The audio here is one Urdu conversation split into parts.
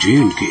J&K।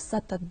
7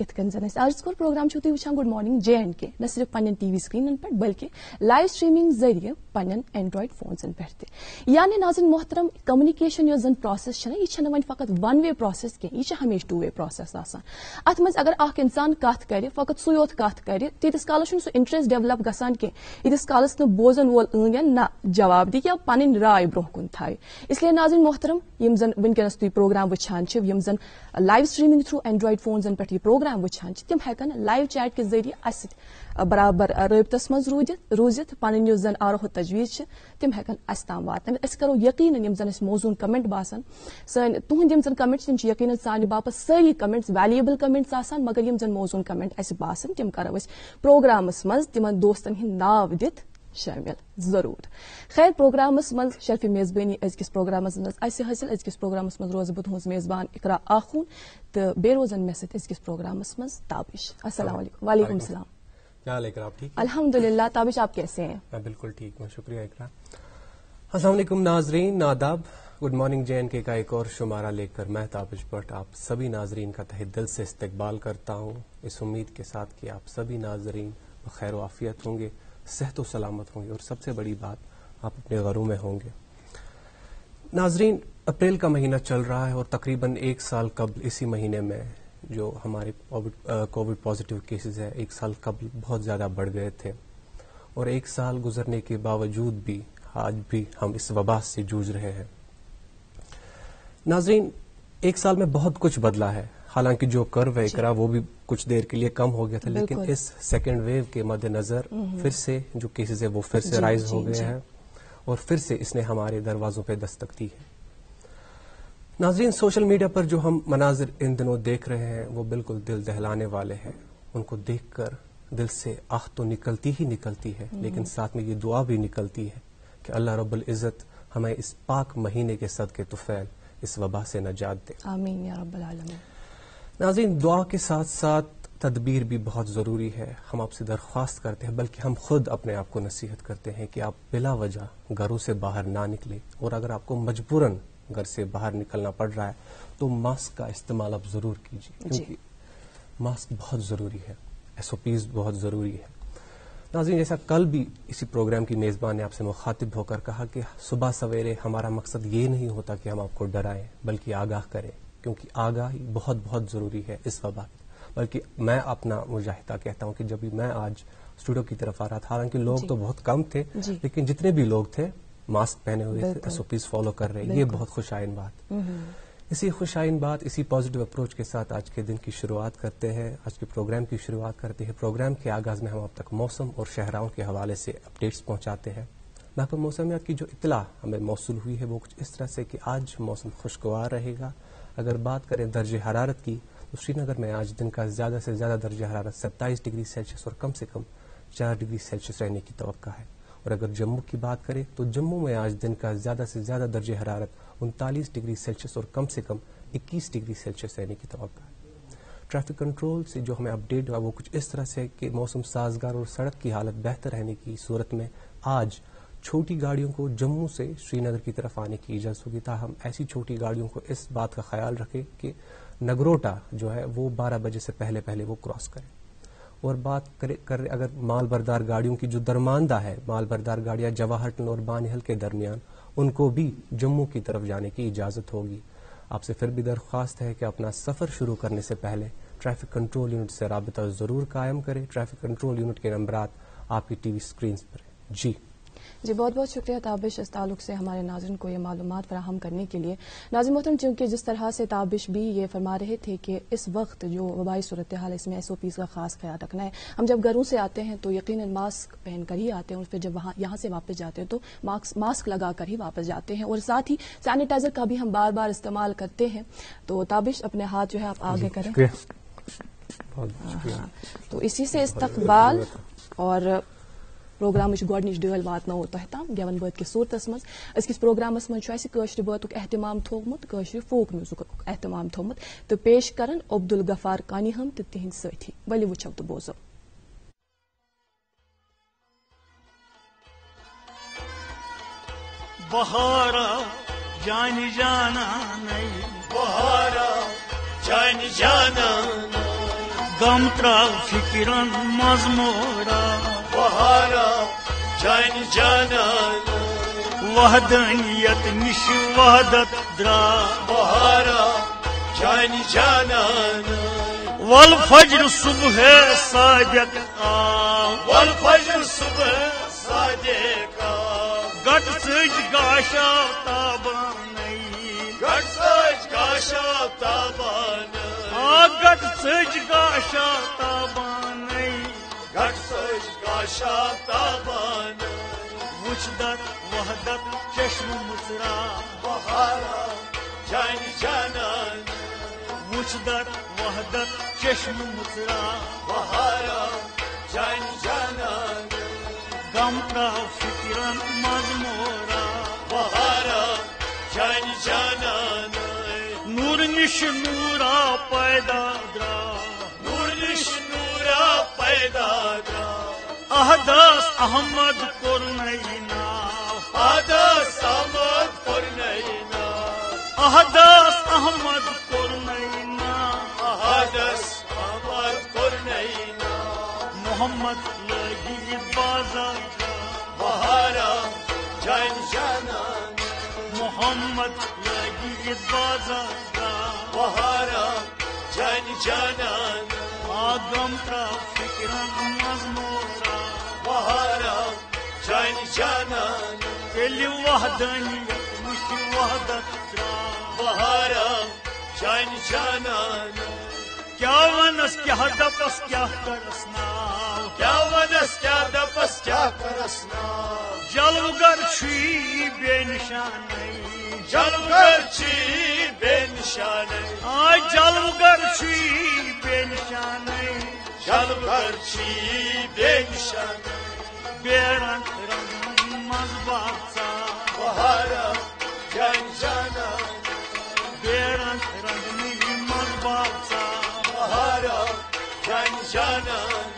ات کن زن آج کور پروگرام چھو تھی وچھان گڈ مارننگ JNK نہ صرف پنن ٹی وی سکرینن پہ بلکہ لائیو سٹریمنگ ذریعے پنن اینڈرائڈ فونزن پہ تہ. یعنی ناظرین محترم کمیونیکیشن یس زن پروسیس چھ یہ ون فقط ون وے پروسیس کی یہ ہمیشہ ٹو وے پروسیس آسان. ات مز اگر اخ انسان کت کر فقط سو یوت کت کر تیتس کالس سہ انٹرسٹ ڈیولپ گژھان کی یتس کالس بوزن وول ان نہ جواب دی یا پن رائے برہ کن تھائے. اس لیے ناظرین محترم یم زن ونکس تھی پروگرام وچھان یم زن لائیو سٹریمنگ تھرو اینڈرائڈ فونزن پہ یہ پروگرام وچھان تم ہیکن لائیو چیٹ کے ذریعے اس برابر رابطس مز روزت پن زن آرہ و تجویز تم ہیکن اس تام واتن. اس کرو یقین یم زن موضوع کمنٹ باسان سن تہند یم زن کمنٹس تم یقین سانہ باپت ساری کمنٹس ویلیبل کمنٹس آسان مگر یم زن موضوع کمنٹ اس باسان تم کرو اس پروگرامس مز تمن دوستن ہند ناو دت شامل ضرور. خیر پروگرامس مز شرف میزبانی ازکس پروگرامس مز اس حاصل ازکس پروگرامس مز روز بہ تہذ میزبان اقرا آخون تو بے روزن مے ست ازکس پروگرامس مز تابش. السلام علیکم. وعلیکم السلام. کیا حال ہے اقرا؟ آپ ٹھیک؟ الحمدللہ. تابش آپ کیسے ہیں؟ میں بالکل ٹھیک ہوں، شکریہ اقرا. السلام علیکم ناظرین، آداب. گڈ مارننگ JNK کا ایک اور شمارہ لے کر میں تابش بٹ آپ سبھی ناظرین کا تہ دل سے استقبال کرتا ہوں، اس امید کے ساتھ کہ آپ سبھی ناظرین بخیر و عافیت ہوں گے، صحت و سلامت ہوں گے اور سب سے بڑی بات آپ اپنے گھروں میں ہوں گے. ناظرین، اپریل کا مہینہ چل رہا ہے اور تقریباً ایک سال قبل اسی مہینے میں جو ہمارے کووڈ پازیٹیو کیسز ہیں ایک سال قبل بہت زیادہ بڑھ گئے تھے، اور ایک سال گزرنے کے باوجود بھی آج بھی ہم اس وبا سے جوجھ رہے ہیں. ناظرین، ایک سال میں بہت کچھ بدلا ہے، حالانکہ جو کرو ہے اقرا وہ بھی کچھ دیر کے لیے کم ہو گیا تھا، لیکن اس سیکنڈ ویو کے مد نظر پھر سے جو کیسز ہے وہ پھر سے رائز ہو گئے ہیں اور پھر سے اس نے ہمارے دروازوں پہ دستک دی ہے. ناظرین، سوشل میڈیا پر جو ہم مناظر ان دنوں دیکھ رہے ہیں وہ بالکل دل دہلانے والے ہیں. ان کو دیکھ کر دل سے آہ تو نکلتی ہی نکلتی ہے، لیکن ساتھ میں یہ دعا بھی نکلتی ہے کہ اللہ رب العزت ہمیں اس پاک مہینے کے صدقے طفیل اس وبا سے نجات دے. آمین یا رب العالمین. ناظرین، دعا کے ساتھ ساتھ تدبیر بھی بہت ضروری ہے. ہم آپ سے درخواست کرتے ہیں، بلکہ ہم خود اپنے آپ کو نصیحت کرتے ہیں کہ آپ بلا وجہ گھروں سے باہر نہ نکلیں، اور اگر آپ کو مجبوراً گھر سے باہر نکلنا پڑ رہا ہے تو ماسک کا استعمال آپ ضرور کیجیے، کیونکہ ماسک بہت ضروری ہے، SOPs بہت ضروری ہے. ناظرین، جیسا کل بھی اسی پروگرام کی میزبان نے آپ سے مخاطب ہو کر کہا کہ صبح سویرے ہمارا مقصد یہ نہیں ہوتا کہ ہم آپ کو ڈرائیں بلکہ آگاہ کریں، کیونکہ آگاہی بہت بہت ضروری ہے اس وبا کی. بلکہ میں اپنا مجاہدہ کہتا ہوں کہ جب بھی میں آج اسٹوڈیو کی طرف آ رہا تھا، حالانکہ لوگ تو بہت کم تھے، لیکن جتنے بھی لوگ تھے ماسک پہنے ہوئے تھے، SOPs فالو کر رہے، یہ بہت خوش آئین بات. اسی خوش آئین بات، اسی پازیٹیو اپروچ کے ساتھ آج کے دن کی شروعات کرتے ہیں، آج کے پروگرام کی شروعات کرتے ہیں. پروگرام کے آغاز میں ہم اب تک موسم اور شہراؤں کے حوالے سے اپڈیٹس پہنچاتے ہیں. محکمہ موسمیات کی جو اطلاع ہمیں موصول ہوئی ہے وہ کچھ اس طرح سے کہ آج موسم خوشگوار رہے گا. اگر بات کریں درجہ حرارت کی تو سری نگر میں آج دن کا زیادہ سے زیادہ درجہ حرارت 27 ڈگری سیلسیس اور کم سے کم 4 ڈگری سیلسیس رہنے کی توقع ہے. اور اگر جموں کی بات کریں تو جموں میں آج دن کا زیادہ سے زیادہ درجہ حرارت 39 ڈگری سیلسیس اور کم سے کم 21 ڈگری سیلسیس رہنے کی توقع ہے. ٹریفک کنٹرول سے جو ہمیں اپڈیٹ ہوا وہ کچھ اس طرح سے کہ موسم سازگار اور سڑک کی حالت بہتر رہنے کی صورت میں آج چھوٹی گاڑیوں کو جموں سے سری نگر کی طرف آنے کی اجازت ہوگی. تاہم ایسی چھوٹی گاڑیوں کو اس بات کا خیال رکھے کہ نگروٹا جو ہے وہ 12 بجے سے پہلے پہلے وہ کراس کرے. اور بات کر اگر مال بردار گاڑیوں کی جو درماندہ ہے، مال بردار گاڑیاں جواہر ٹن اور بانہل کے درمیان، ان کو بھی جموں کی طرف جانے کی اجازت ہوگی. آپ سے پھر بھی درخواست ہے کہ اپنا سفر شروع کرنے سے پہلے ٹریفک کنٹرول یونٹ سے رابطہ ضرور قائم کریں. ٹریفک کنٹرول یونٹ کے نمبرات آپ کی ٹی وی اسکرینز پر ہیں. جی بہت بہت شکریہ تابش اس تعلق سے ہمارے ناظرین کو یہ معلومات فراہم کرنے کے لیے. ناظرین محترم، چونکہ جس طرح سے تابش بھی یہ فرما رہے تھے کہ اس وقت جو وبائی صورتحال اس میں SOPs کا خاص خیال رکھنا ہے. ہم جب گھروں سے آتے ہیں تو یقیناً ماسک پہن کر ہی آتے ہیں، اور پھر جب یہاں سے واپس جاتے ہیں تو ماسک لگا کر ہی واپس جاتے ہیں، اور ساتھ ہی سینیٹائزر کا بھی ہم بار بار استعمال کرتے ہیں. تو تابش اپنے ہاتھ جو ہے آپ آگے کریں. تو اسی سے استقبال اور پروگرام گۄڈنِچ ڈٲلۍ واتناوو تۄہہِ تام گٮ۪وَن بٲتھ کِس صوٗرتس منٛز. أزکِس پروگرامس منٛز چھُ اَسہِ کٲشرِ بٲتُک اہتمام تھوٚومُت، کٲشرِ فوک میوٗزکُک اہتمام تھوٚومُت تہٕ پیش کرن عبدالغفار کانی ہم تہٕ تِہنٛدۍ سٲتھی. ؤلِو وٕچھو تہٕ بوزو. بہارا جان جانا نہیں، بہارا جان جانا غم تراو فکرن مزمورا بہارا جان جانان وحدانیت نش وحدت درا بہارا جان جانان والفجر صبح صادق آو والفجر صبح صادق گٹ سج گاشا تابانئی گھٹ سچ گاشا تابان گٹ سج گاشا تابانئی گھٹ سچ گاشا تابان وچدت وحدت چشم مصرا بہارا جان جانان وچدت وحدت چشم مصرا بہارا جان جانان غم تراو فکرن مزمورا بہارا جان جانان نور نش نورا پیدا درا نور نش نورا پیدا درا احداث احمد قرنینا آدس آمد قرنینا احداث احمد قرنینا آدس آمد قرنینا محمد لگی بازار بہارا جان جانان محمد لگی بازار بہارا جان جانان غم تراو فکرن مزمورا بہارا جان جانان تیلی وحدانیت نش وحدت درا بہارا جان جانان کیا ونس کیا دپس کیا کرس ناو کیا ونس کیا دپس کیا کرسنا جلوگر چھی بے نشانی جلگر چی بے نشان آج جلوگر چھی بے نشانی جلگر چی بے نشان بے رنگ رنگ مزباتا بہارا جان جانان بے رنگ رنگ مزباتا بہارا جان جانان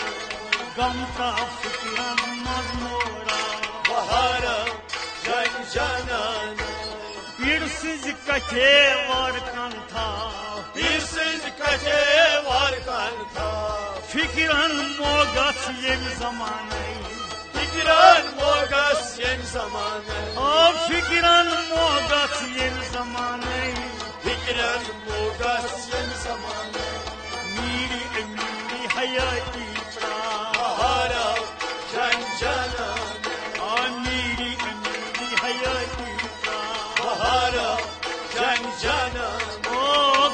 غم تراو فکرن مزمورا بہارا جان جانان پیر سز کٹھے وارکن تھا پیر سند کٹے وارکان تھا فکرن موگس یم زمانے فکران موگس یم زمانے فکرن موگس یم زمانے فکران موگس یم زمانے میری امیری حیاتی پرا بہارا جان جانان میری امیری حیاتی پرا بہارا جان جانان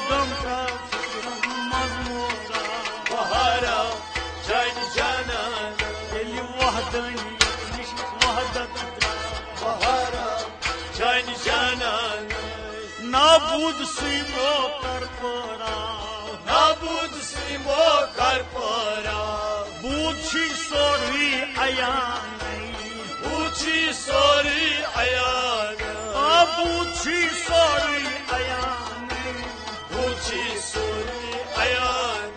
غم تراو فکرن مزمورا بہارا جان جانان تیلی وحدانیت نش وحدت درا بہارا جان جانان نابود سیمو کر پرا نابود سیمو کر پارا بود چھی سوری ایانی اونچی سوری ایان بود چھی سوری ایانی اونچی سوری ایان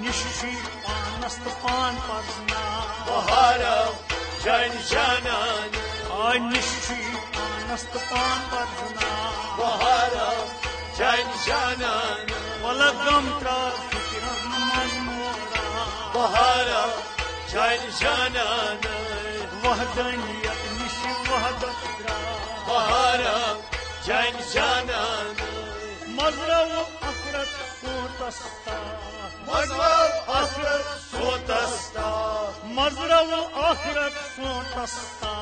نششی پانست پان پرزنا بہارا جان جانان نششی پانست پان پرزنا بہارا جان جانان ولا غم تراو فکرن مزمورا بہارا جان جانان وحدانیت نش وحدت درا بہارا جان جانان مزرو اخرت سوتستا مذہب آخرت سوتستا مزرو اخرت سوتستا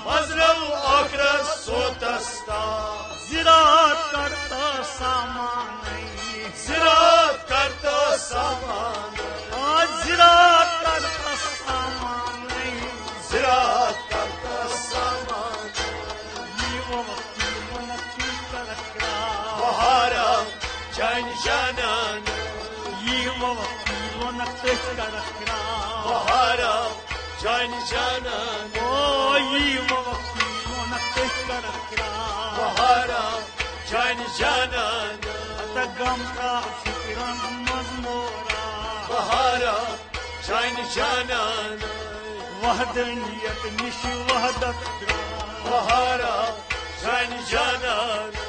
مذہب آخرت سوتستا زراعت کرتا سامان زراعت کرتا سامان زراعت کرتا سامان زراعت کرتا سامان بہارا جان جانان بہارا جان جانان بہارا جان جانان غم تراو فکرن مزمورا بہارا جان جانان وحدانیت نش وحدت درا بہارا جان جانان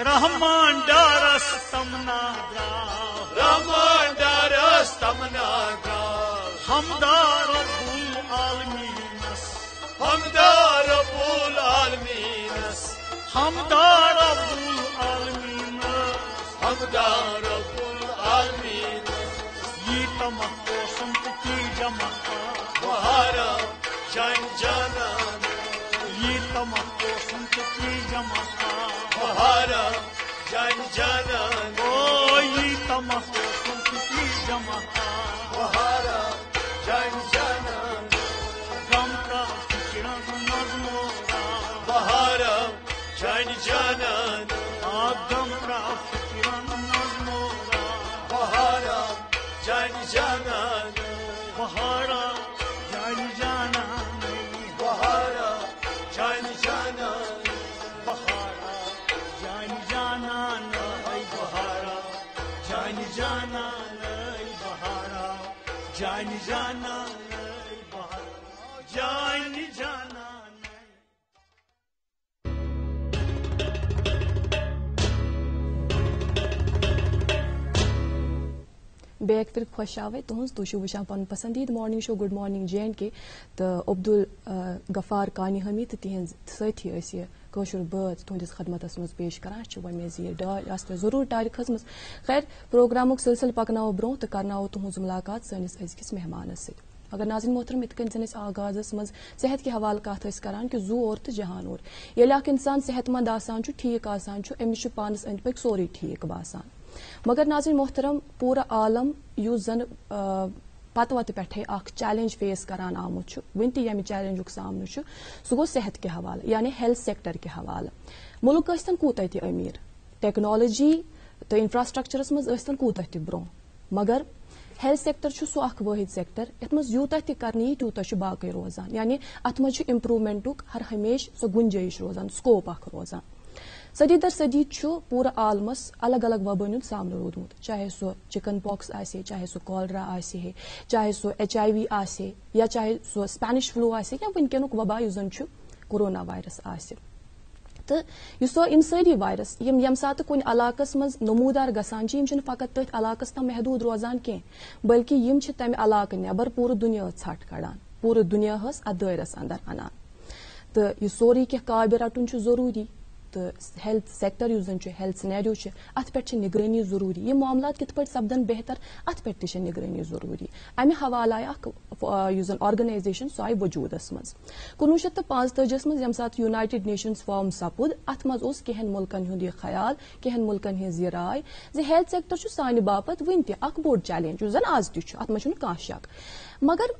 رحمان ڈارس تمنا درا رحمان ڈارس تمنا ہمدار رب العالمینس ہمدار رب العالمینس ہمدار رب العالمینس ہمدار رب العالمینس یہ تمہ سنت کی جمع بہارا جان جانان یہ تمہ سنت کی جمع بہارا جان جانان او یہ تمہ سنت کی جمع بہارا جان جانان غم کا فکرن نظمورا بہارا جان جانان غم کا فکرن نظمورا بہارا جان جانان بہارا جان جانا بہارا جان جانان بہارا جان جانا بہارا جان جانا بہارا جان جانا بہارا جان جانا بیک پھر خوش آوے تہذ تھی وچان پن پسندید morning show good morning JNK تو عبدل غفار کانی حمید تو تہذ ساتھی یہ کشر بات تہندس خدمتس مز پیش کران ویز یہ ڈال تہ ضرور ٹالہ کھسمز خیر پروگرامک سلسلہ پکناو برو تو کرناو تہذ ملاقات سنس ازکس مہمانس ست اگر ناظرین محترم ات کن زن آغازس مز صحت کے حوالہ کت کران کہ زو اور تو جہان اور یل اخ انسان صحت مند آسان ٹھیک آسان امس پانس اند پک سوری ٹھیک باسان مگر ناظرین محترم پورا عالم یس زن پتہ وتہ پہ اخ چیلنج فیس کران آمت ون تہ یم چیلنجک سامنے سہ گو صحت کے حوالہ یعنی ہیلتھ سیکٹر کے حوالہ ملک ٲسۍتن کوتاہ تہ امیر ٹیکنالوجی تو انفراسٹرکچرس مز ٲسۍتن کوتاہ تہ برو مگر ہیلتھ سیکٹر سہ اخ واحد سیکٹر یت مز یوتاہ تہ کرنی تیوتاہ باقی روزان یعنی ات مز امپرومنٹک ہر ہمیشہ سہ گنجائش روزان سکوپ اخ روزان صدی در صدی پورا عالمس الگ الگ وبن سامنے رودمت چاہے سہ چکن پاکس آسے چاہے سہ کالرا آسے چاہے سہ HIV آسے یا چاہے سہ سپینش فلو آسے یا ونکینک وبا یس زن کورونا وائرس آسے تو یم ساری وائرس یم سات کن علاقس مز نمودار گسان فقط تھی علاقس تم محدود روزان کی بلکہ یم تمہ علاقہ نبر پورا دنیا ژھٹ کڑان پورا دنیا ات دائرس اندر انان تو یہ سوری کی قابل رٹن ضروری تو ہیلتھ سیکٹر اس زن ہیلتھ سینیریو ات پہ نگرانی ضروری یہ معاملات کت پہ سپدن بہتر ات پہ تہ نگرانی ضروری امہ حوالہ آئی اس زن آرگنائزیشن سہ آئی وجودس مز 1945 مز یم سات یونائٹڈ نیشنز فارم سپود ات مز کہن ملکن ہند یہ خیال کہن ملکن ہز یہ رائے ہیلتھ سیکٹر سانہ باپت ون تہ اخ بوڑ چیلنج اس زن آز تہ ات مز کھانا شک مگر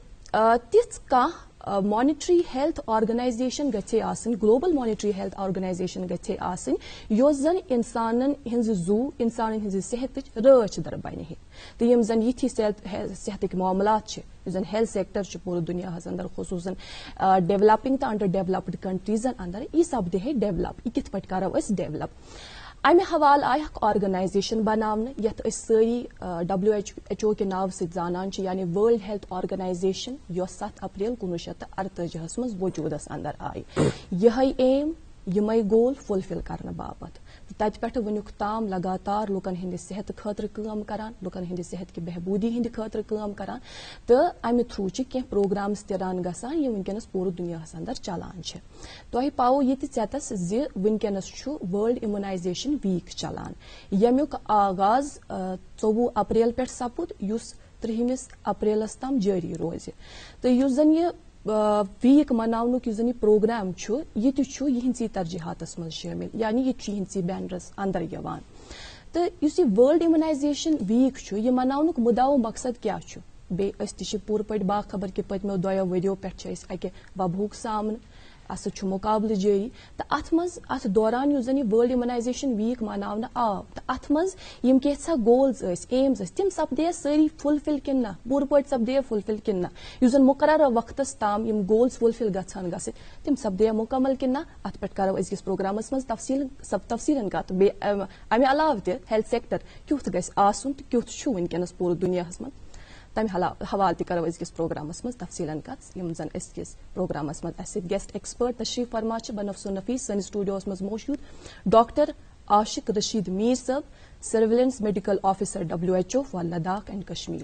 تیس کھانا مانیٹری ہیلتھ آرگنائزیشن گھے آسن گلوبل مانیٹری ہیلتھ آرگنائزیشن گھے آسن یس زن انسانن ہز زو انسانن ہز صحت رچ در بنہ تو یم زن یہ صحتک معاملات زن ہیلتھ سیکٹر پورے دنیا اندر خصوصاً ڈیولپنگ تو انڈر ڈیولپڈ کنٹریزن اندر یہ سپدے ڈیولپ یہ کت پہ کرو ڈیولپ امہ حوالہ آئی اخ آرگنائزیشن بناونہ یت ساری WHO کے ناو ست زانان یعنی ورلڈ ہیلتھ آرگنائزیشن یس 7 اپریل 1948 مز وجودس اندر آئی یہ ایم یمے گول فلفل کرنے باپت تت پہ ونیک تام لگاتار لکن ہند صحت خاطر کام کران لکن ہند صحت کی بہبودی ہند خاطر کام کران تو امہ تھرو کی پروگرامز تران گسان یہ ونکس پورے دنیا اندر چلان تہ پاو یہ ژیتس زِ ونکس ورلڈ امیونائزیشن ویک چلان یمیک آغاز 24 اپریل پہ سپود اس 3 اپریلس تام جاری روز تو اس زن یہ ویک مناونک اس زن یہ پروگرام یہ تہذی ترجیحاتس مز شامل یعنی یہ یہنسی بینرس اندر یوان تو اس یہ ورلڈ امیونائزیشن ویک یہ مناونک مدعا و مقصد کیا بیس تہ پور پہ باخبر کہ پتمو 2 ؤریو پہ اکہ وبہک سامنے اس مقابلہ جاری تو ات دوران اس زن یہ ورلڈ امیونائزیشن ویک مناونہ آو تو ات مز یم کیسا گولز ایمز تم سپدے ساری فلفل کن نہ پور پہ سپدے فلفل کن نہ اس زن مقررہ وقتس تام یم گولز فلفل گھن تم سپدے مکمل کن نہ ات پہ کرو ازکس پروگرامس مز تفصیل کت امہ علاوہ تہ ہیلتھ سیکٹر کیت گھس آسن تو کیت ونکس پورے دنیا مز تمہ حوالہ تہ کرو ازکس پروگرامس مز تفصیل کت یم زن ازکس پروگرامس مز گیسٹ ایکسپرٹ تشریف فرما بنفس نفیس سنس سٹوڈیوس مز موجود ڈاکٹر عاشق رشید میر صاحب surveillance medical officer WHO for Ladakh and Kashmir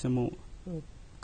SMO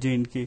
JNK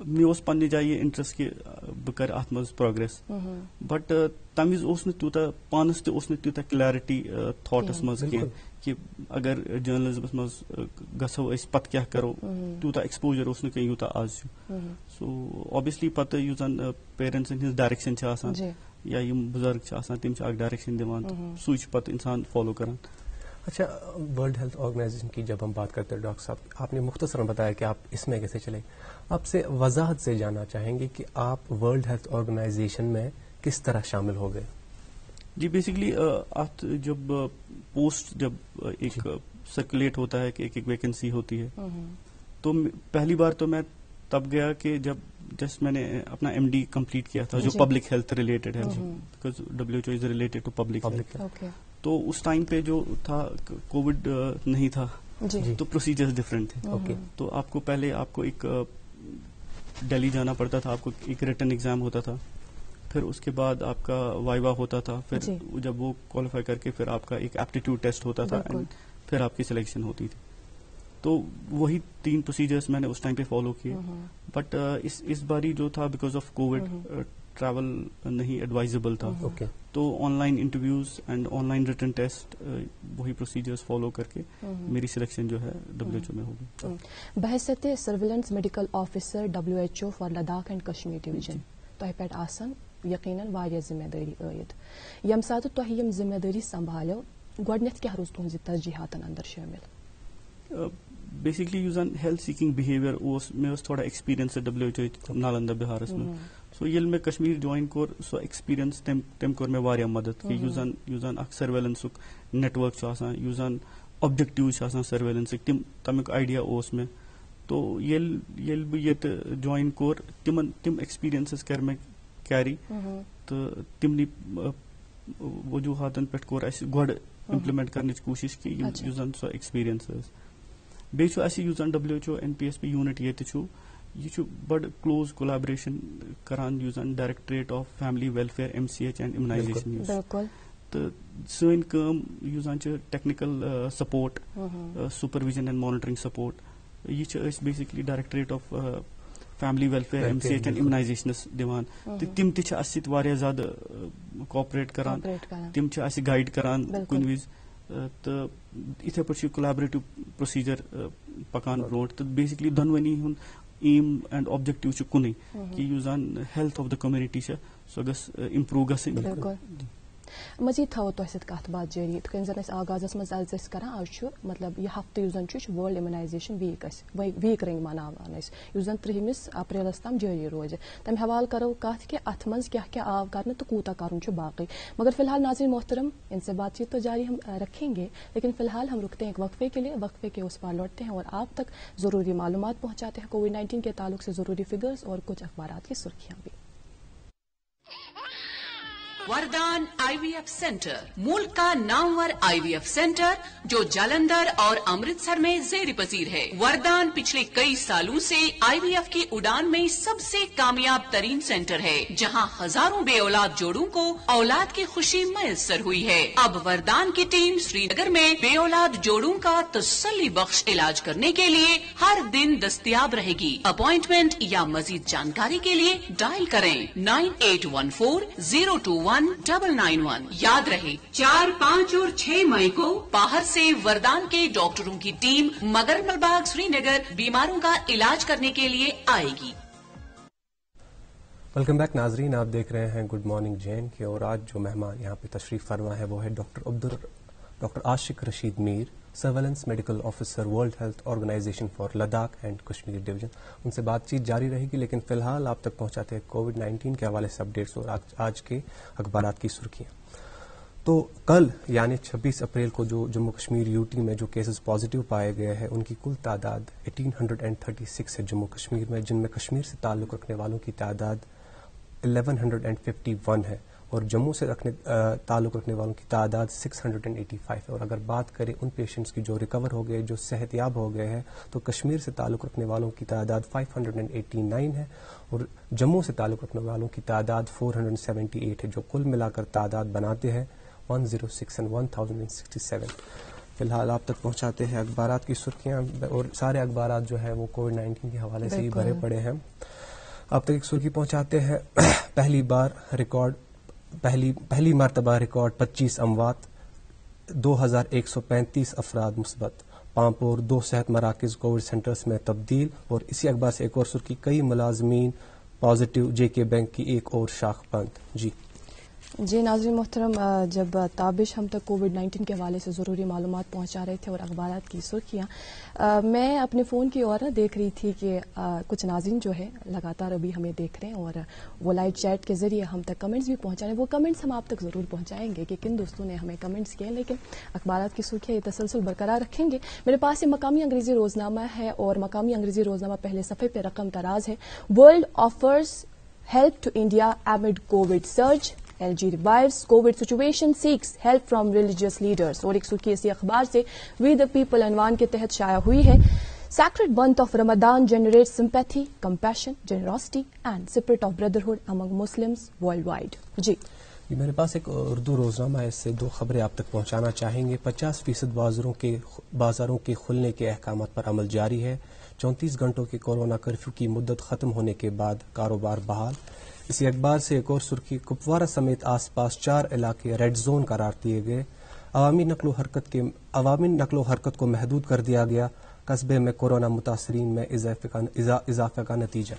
مےٚ اوس پننہِ جایہِ یہِ انٹرسٹ کہِ بہٕ کرٕ اتھ منٛز پروگرس بٹ تمہِ وِزِ اوس نہٕ تیوٗتاہ پانس تہِ اوس نہٕ تیوٗتاہ کلیرٹی تھاٹس منٛز کینٛہہ کہِ اگر جرنلزمس منٛز گژھو أسۍ پتہٕ کیاہ کرو تیوٗتاہ ایکسپوجر اوس نہٕ کینٛہہ یوٗتاہ آز چھُ سو اوبویسلی پتہٕ یُس زن پیرنٹسن ہٕنٛز ڈایریکشن چھِ آسان یا یِم بُزرگ چھِ آسان تِم چھِ اکھ ڈایریکشن دِوان تہٕ سُے چھُ پتہٕ انسان فالو کران. اچھا, ورلڈ ہیلتھ آرگنائزیشن کی جب ہم بات کرتے ہیں ڈاکٹر صاحب, آپ نے مختصراً بتایا کہ آپ اس میں کیسے چلے, آپ سے وضاحت سے جاننا چاہیں گے کہ آپ ورلڈ ہیلتھ آرگنائزیشن میں کس طرح شامل ہو گئے. جی بیسکلی ات جب پوسٹ جب ایک سرکولیٹ ہوتا ہے کہ ایک ویکنسی ہوتی ہے تو پہلی بار تو میں تب گیا کہ جب جسٹ میں نے اپنا MD کمپلیٹ کیا تھا جو پبلک ہیلتھ ریلیٹڈ ہے, because WHO is related to public health. تو اس ٹائم پہ جو تھا کووڈ نہیں تھا تو پروسیجرز ڈفرینٹ تھے. تو آپ کو پہلے آپ کو ایک دہلی جانا پڑتا تھا, آپ کو ایک ریٹن ایگزام ہوتا تھا, پھر اس کے بعد آپ کا وائوا ہوتا تھا, پھر جب وہ کوالیفائی کر کے پھر آپ کا ایک ایپٹیٹیوڈ ٹیسٹ ہوتا تھا, پھر آپ کی سلیکشن ہوتی تھی. تو وہی 3 پروسیجرز میں نے اس ٹائم پہ فالو کیے. بٹ اس باری جو تھا بیکاز آف کووڈ ٹریول نہیں ایڈوائزبل تھا, تو on line interviews and on line return test وہی پروسیجرز فالو کر کے میری سلیکشن جو ہے WHO میں ہوگی. بحثیت surveillance medical officer WHO for Ladakh and Kashmir division تہ پہ آسان یقیناً واریاہ ذمہ داری عائد. یم سات تہ یم ذمہ داری سنبھالو گۄڈنیتھ کیا روز تہذ ترجیحاتن اندر شامل؟ بیسکلی یُس زن ہیلتھ سیکنگ بہیویئر اوس مےٚ ٲس تھوڑا ایکسپیرینس WHO نالندا بہارس منٛز. سو ییٚلہِ مےٚ کشمیٖر جوین کوٚر سُہ ایکسپیرینس تٔمۍ کوٚر مےٚ واریاہ مدد کہِ یُس زن اکھ سرویلنسُک نیٹ ؤرک چھُ آسان, یُس زن اوبجیکٹِو چھِ آسان سرویلنسٕکۍ تمیُک آیڈیا اوس مےٚ. تو ییٚلہِ بہٕ ییٚتہِ جوین کوٚر تِم ایکسپیرینسز کَرِ مےٚ کیری تہٕ تِمنٕے وجوٗہاتن پٮ۪ٹھ کوٚر اَسہِ گۄڈٕ اِمپلمنٹ کرنٕچ کوٗشش کہِ یُس زن سۄ ایکسپیرینس ٲس. بیٚیہِ چھُ اَسہِ یُس زن WHO NPSP یوٗنٹ ییٚتہِ چھُ یہ چھُ بڑٕ کلوز کولیبریشن کران یُس زن directorate of family welfare MCH and immunization تہٕ سٲنۍ کٲم یُس زن چھِ technical support supervision and monitoring support یہ چھِ أسۍ basically directorate of family welfare MCH and امیونائزیشنس دِوان تہٕ تِم تہِ چھِ اَسہِ سۭتۍ واریاہ زیادٕ کوآپریٹ کران, تِم چھِ اَسہِ گایڈ کران کُنہِ وِزِ تہٕ یِتھے پٲٹھۍ چھُ کولیبریٹِو پروسیجر پکان برونٛٹھ. تہٕ بیسکلی دۄنوٕنی ہُنٛد ایم اینڈ آبجیکٹو چھُ کُنُے کہِ یُس زن ہیلتھ آف دا کمیونٹی چھِ سۄ گٔژھ امپروو گژھٕنۍ. مزید تھاوو تۄہہِ سۭتۍ کتھ باتھ جٲری یِتھ کٔنۍ زن أسۍ آغازس منٛز أسۍ کران آز چھُ مطلب یہِ ہفتہٕ یُس زن چھُ ورلڈ امیونائزیشن ویک أسۍ ویک رنٛگۍ مناوان أسۍ یُس زن 30 اپریلس تام جٲری روزِ. تمہِ حوالہٕ کرو کتھ کہِ اتھ منٛز کیاہ کیاہ آو کرنہٕ تہٕ کوٗتاہ کرُن چھُ باقٕے. مگر فی الحال ناظرین محترم ان سے بات چیت تو جاری ہم رکھیں گے, لیکن فی الحال ہم رکتے ہیں ایک وقفے کے لیے. وقفے کے اس پار لوٹتے ہیں اور آپ تک ضروری معلومات پہنچاتے ہیں COVID-19 کے تعلق سے ضروری فگرز اور کچھ اخبارات کی سرخیاں بھی. وردان IVF سینٹر ملک کا نامور IVF سینٹر جو جالندھر اور امرتسر میں زیر پذیر ہے. وردان پچھلے کئی سالوں سے IVF کی اڑان میں سب سے کامیاب ترین سینٹر ہے, جہاں ہزاروں بے اولاد جوڑوں کو اولاد کی خوشی میسر ہوئی ہے. اب وردان کی ٹیم سری نگر میں بے اولاد جوڑوں کا تسلی بخش علاج کرنے کے لیے ہر دن دستیاب رہے گی. اپوائنٹمنٹ یا مزید جانکاری کے لیے ڈائل کریں 9814-021-991. یاد رہے 4, 5 اور 6 مئی کو باہر سے وردان کے ڈاکٹروں کی ٹیم مگر ملباغ سری نگر بیماروں کا علاج کرنے کے لیے آئے گی. ویلکم بیک ناظرین, آپ دیکھ رہے ہیں گڈ مارننگ جین کے, اور آج جو مہمان یہاں پہ تشریف فرما ہے وہ ہے doctor Ashiq Rashid Mir, surveillance medical officer World Health Organization for Ladakh and Kashmir division. ان سے بات چیت جاری رہے گی, لیکن فی الحال آپ تک پہنچاتے ہیں COVID-19 کے حوالے سے اپڈیٹس اور آج کے اخبارات کی سرخیاں. تو کل یعنی 26 اپریل کو جو جموں کشمیر UT میں جو کیسز پازیٹیو پائے گئے ہیں ان کی کل تعداد 1836 ہے جموں کشمیر میں, جن میں کشمیر سے تعلق رکھنے والوں کی تعداد 1151 ہے اور جموں سے تعلق رکھنے والوں کی تعداد 685 ہے. اور اگر بات کریں ان پیشنٹس کی جو ریکور ہو گئے, جو صحت یاب ہو گئے ہیں, تو کشمیر سے تعلق رکھنے والوں کی تعداد 589 ہے اور جموں سے تعلق رکھنے والوں کی تعداد 478 ہے, جو کل ملا کر تعداد بناتے ہیں 106 and 1067. فی الحال آپ تک پہنچاتے ہیں اخبارات کی سرخیاں, اور سارے اخبارات جو ہے وہ COVID-19 کے حوالے سے ہی بھرے پڑے ہیں. آپ تک ایک سرخی پہنچاتے ہیں. پہلی مرتبہ ریکارڈ 25 اموات، 2135 افراد مثبت. پامپور 2 صحت مراکز کووڈ سینٹرز میں تبدیل. اور اسی اخبار سے ایک اور سرخی، کئی ملازمین پازیٹیو، جے کے بینک کی ایک اور شاخ بند. جی ناظرین محترم، جب تابش ہم تک کووڈ-19 کے حوالے سے ضروری معلومات پہنچا رہے تھے اور اخبارات کی سرخیاں، میں اپنے فون کی اور دیکھ رہی تھی کہ کچھ ناظرین جو ہے لگاتار ابھی ہمیں دیکھ رہے ہیں اور وہ لائیو چیٹ کے ذریعے ہم تک کمنٹس بھی پہنچا رہے ہیں. وہ کمنٹس ہم آپ تک ضرور پہنچائیں گے کہ کن دوستوں نے ہمیں کمنٹس کیے، لیکن اخبارات کی سرخیاں یہ تسلسل برقرار رکھیں گے. میرے پاس یہ مقامی انگریزی روزنامہ ہے اور مقامی انگریزی روزنامہ پہلے صفحے پہ رقم تراز ہے. World offers help to India amid COVID surge, LG revives COVID situation seeks help from religious leaders. اور ایک سرخی اسی اخبار سے وی دا پیپل عنوان کے تحت شائع ہوئی ہے. Sacred month of Ramadan generates sympathy, compassion, generosity and spirit of brotherhood among Muslims worldwide. جی میرے پاس ایک اردو روزنامہ ہے، اس سے 2 خبریں آپ تک پہنچانا چاہیں گے. 50% بازاروں کے کھلنے کے احکامات پر عمل جاری ہے. 34 گھنٹوں کے کورونا کرفیو کی مدت ختم ہونے کے بعد کاروبار بحال. اسی اخبار سے ایک اور سرخی، کپوارہ سمیت آس پاس 4 علاقے ریڈ زون قرار دیے گئے. عوامی نقل و حرکت کو محدود کر دیا گیا. قصبے میں کورونا متاثرین میں اضافے کا نتیجہ.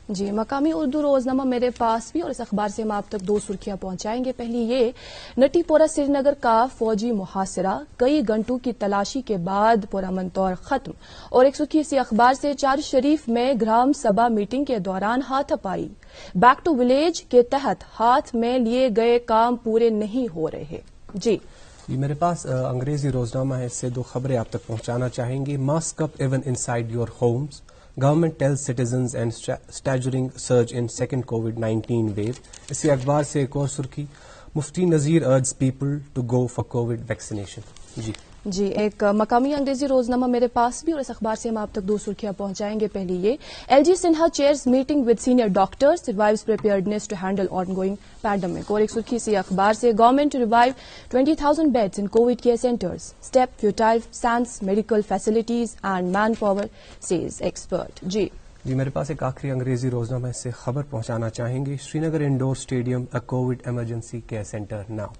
جی مقامی اردو روزنامہ میرے پاس بھی، اور اس اخبار سے ہم آپ تک 2 سرخیاں پہنچائیں گے. پہلی یہ، نٹی پورہ سری نگر کا فوجی محاصرہ کئی گھنٹوں کی تلاشی کے بعد پرامن طور ختم. اور ایک سرخی اسی اخبار سے، چار شریف میں گرام سبھا میٹنگ کے دوران ہاتھ پائی. بیک ٹو ولیج کے تحت ہاتھ میں لیے گئے کام پورے نہیں ہو رہے. جی میرے پاس انگریزی روزنامہ ہے، اس سے 2 خبریں آپ تک پہنچانا چاہیں گے. Mask up even inside your homes, government tells citizens and staggering surge in second کووڈ-19 ویو. اسی اخبار سے ایک اور سرخی، Mufti Nazir urges people to go for covid vaccination. جی ایک مقامی انگریزی روزنامہ میرے پاس بھی، اور اس اخبار سے ہم آپ تک 2 سرخیاں پہنچائیں گے. پہلی یہ، LG Sinha chairs meeting with senior doctors reviews preparedness to handle ongoing pandemic. اور ایک سرخی سی اخبار سے، government to revive 20,000 beds in COVID care centres, step futile sans medical facilities and manpower says expert. جی میرے پاس ایک آخری انگریزی روزنامہ سے خبر پہنچانا چاہیں گے. Srinagar indoor stadium a COVID emergency care centre now.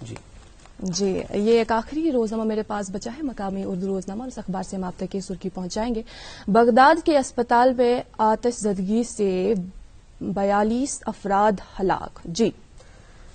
جی یہ ایک آخری روزنامہ میرے پاس بچا ہے، مقامی اردو روزنامہ، اور اس اخبار سے ہم آپ تک یہ سرخی پہنچائیں گے. بغداد کے اسپتال میں آتش زدگی سے 42 افراد ہلاک. جی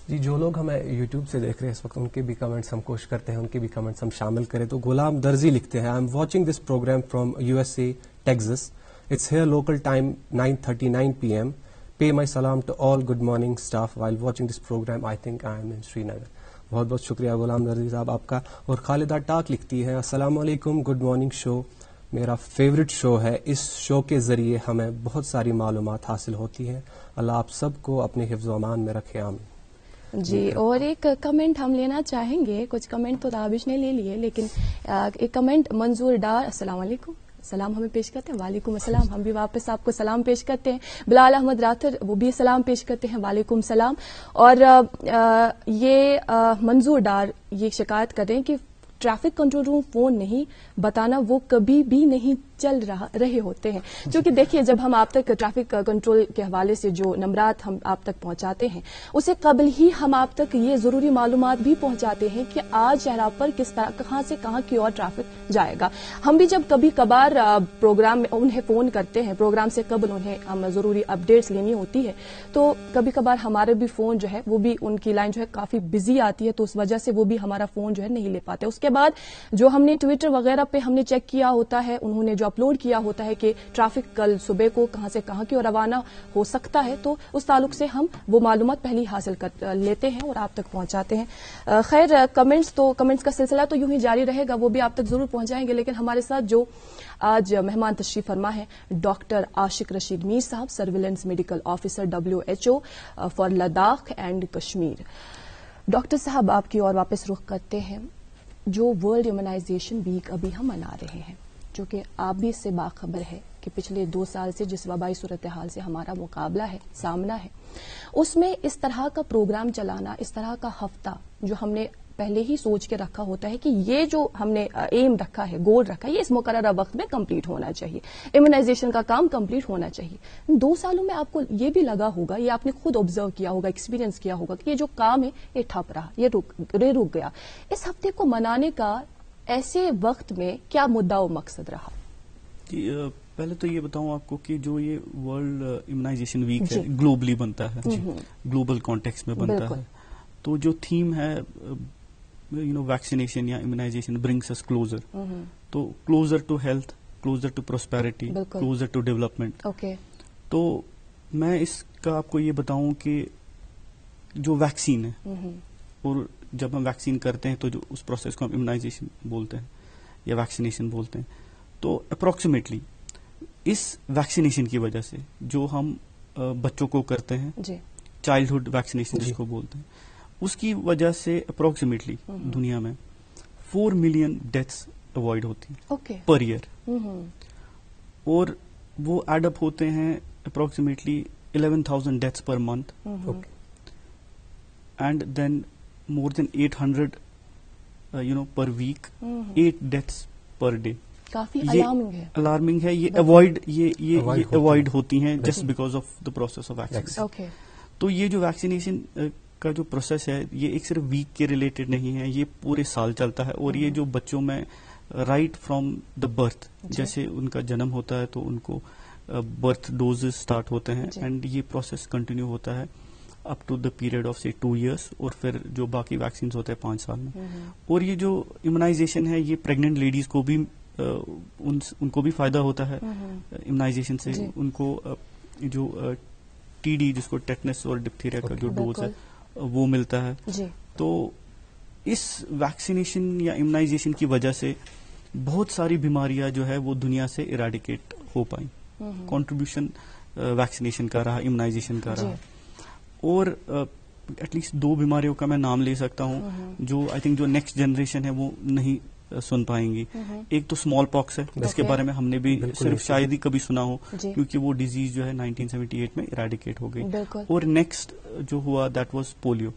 جو لوگ ہمیں یوٹیوب سے دیکھ رہے ہیں اس وقت، ان کے بھی کمنٹس ہم کوشش کرتے ہیں ان کے بھی کمنٹس ہم شامل کریں. تو غلام درزی لکھتے ہیں، I am watching this program from USA Texas. It's here local time 9:39 PM. Pay my سلام to all good morning staff while watching this program. I think I am in Srinagar. بہت بہت شکریہ غلام درزی صاحب آپ کا. اور خالدہ ٹاک لکھتی ہے، السلام علیکم، گڈ مارننگ شو میرا فیوریٹ شو ہے. اس شو کے ذریعے ہمیں بہت ساری معلومات حاصل ہوتی ہیں. اللہ آپ سب کو اپنے حفظ و امان میں رکھے، آمین. جی اور ایک کمنٹ ہم لینا چاہیں گے. کچھ کمنٹ تو تابش نے لے لیے، لیکن ایک کمنٹ منظور ڈار، السلام علیکم، سلام ہمیں پیش کرتے ہیں. وعلیکم السلام. ہم بھی واپس آپ کو سلام پیش کرتے ہیں. بلال احمد راتر وہ بھی سلام پیش کرتے ہیں، وعلیکم السلام. اور یہ منظور ڈار یہ شکایت کر رہے ہیں کہ ٹریفک کنٹرول روم فون نہیں بتانا، وہ کبھی بھی نہیں چل رہے ہوتے ہیں. کیونکہ دیکھیے جب ہم آپ تک ٹریفک کنٹرول کے حوالے سے جو نمبرات ہم آپ تک پہنچاتے ہیں، اسے قبل ہی ہم آپ تک یہ ضروری معلومات بھی پہنچاتے ہیں کہ آج شہرا پر کس طرح کہاں سے کہاں کی اور ٹریفک جائے گا. ہم بھی جب کبھی کبھار پروگرام میں انہیں فون کرتے ہیں، پروگرام سے قبل انہیں ہم ضروری اپڈیٹس لینی ہوتی ہے، تو کبھی کبھار ہمارے بھی فون جو ہے وہ بھی ان کی لائن جو ہے کافی بزی آتی ہے، تو اس وجہ سے وہ بھی ہمارا فون جو ہے نہیں لے پاتے. اس کے بعد جو ہم نے ٹویٹر وغیرہ پہ ہم نے چیک کیا ہوتا ہے، انہوں نے جو اپلوڈ کیا ہوتا ہے کہ ٹریفک کل صبح کو کہاں سے کہاں کی اور روانہ ہو سکتا ہے، تو اس تعلق سے ہم وہ معلومات پہلے حاصل کر لیتے ہیں اور آپ تک پہنچاتے ہیں. خیر کمنٹس کا سلسلہ تو یوں ہی جاری رہے گا، وہ بھی آپ تک ضرور پہنچائیں گے. لیکن ہمارے ساتھ جو آج مہمان تشریف فرما ہے ڈاکٹر عاشق رشید میر صاحب، surveillance medical officer WHO for Ladakh and Kashmir. Doctor صاحب آپ کی اور واپس رخ کرتے ہیں. جو ورلڈ امیونائزیشن ویک ابھی ہم منا رہے ہیں، جو کہ آپ بھی اس سے باخبر ہے کہ پچھلے 2 سال سے جس وبائی صورتحال سے ہمارا مقابلہ ہے، سامنا ہے، اس میں اس طرح کا پروگرام چلانا، اس طرح کا ہفتہ جو ہم نے پہلے ہی سوچ کے رکھا ہوتا ہے کہ یہ جو ہم نے ایم رکھا ہے, گول رکھا ہے, یہ اس مقررہ وقت میں کمپلیٹ ہونا چاہیے, امیونائزیشن کا کام کمپلیٹ ہونا چاہیے. 2 سالوں میں آپ کو یہ بھی لگا ہوگا, یہ آپ نے خود آبزرو کیا ہوگا, ایکسپیرینس کیا ہوگا کہ یہ جو کام ہے یہ ٹھپ رہا, یہ رک گیا. اس ہفتے کو منانے کا ایسے وقت میں کیا مدعا و مقصد رہا؟ پہلے تو یہ بتاؤں آپ کو کہ جو یہ ورلڈ امیونائزیشن ویک ہے گلوبلی بنتا ہے, گلوبل کانٹیکس میں بنتا ہے, تو جو تھیم ہے ویکسینیشن یا امیونائزیشن برنگس اس کلوزر, تو closer to health, closer to prosperity, closer to development. تو میں اس کا آپ کو یہ بتاؤں کہ جو ویکسین ہے, اور جب ہم ویکسین کرتے ہیں تو جو اس پروسیس کو ہم امیونائزیشن بولتے ہیں یا ویکسینیشن بولتے ہیں, تو اپروکسیمیٹلی اس ویکسینیشن کی وجہ سے جو ہم بچوں کو کرتے ہیں, چائلڈہڈ ویکسینیشن جس کو بولتے ہیں, اس کی وجہ سے اپروکسیمیٹلی دنیا میں 4 ملین ڈیتھس اوائڈ ہوتی ہیں پر ایئر, اور وہ ایڈ اپ ہوتے ہیں approximately 11,000 deaths per month, and then more than 800 per week, 8 deaths per day. کافی الارمنگ ہے. یہ اوائڈ ہوتی ہیں just because of the process of vaccine. تو یہ جو ویکسینیشن کا جو پروسیس ہے یہ ایک صرف ویک کے ریلیٹڈ نہیں ہے, یہ پورے سال چلتا ہے. اور یہ جو بچوں میں رائٹ فرام دا برتھ, جیسے ان کا جنم ہوتا ہے تو ان کو برتھ ڈوز اسٹارٹ ہوتے ہیں, اینڈ یہ پروسیس کنٹینیو ہوتا ہے up to the period of say 2 years, اور پھر جو باقی ویکسینز ہوتے ہیں 5 سال میں. اور یہ جو امیونائزیشن ہے یہ پریگننٹ لیڈیز کو بھی ان کو بھی فائدہ ہوتا ہے امیونائزیشن سے. ان کو جو ٹی ڈی جس کو ٹیٹنس اور ڈپتھیریا کا جو ڈوز ہے وہ ملتا ہے. تو اس ویکسینیشن یا امیونائزیشن کی وجہ سے بہت ساری بیماریاں جو ہے وہ دنیا سے ایراڈیکیٹ ہو پائیں. کنٹریبیوشن ویکسینیشن کا رہا, امیونائزیشن کا رہا. اور ایٹ لیسٹ 2 بیماریوں کا میں نام لے سکتا ہوں جو آئی تھنک جو نیکسٹ جنریشن ہے وہ نہیں سن پائیں گی. ایک تو اسمال پاکس ہے جس کے بارے میں ہم نے بھی صرف شاید ہی کبھی سنا ہو, کیونکہ وہ ڈیزیز جو ہے 1978 میں ایراڈیکیٹ ہو گئی. اور نیکسٹ جو ہوا دیٹ واز پولیو,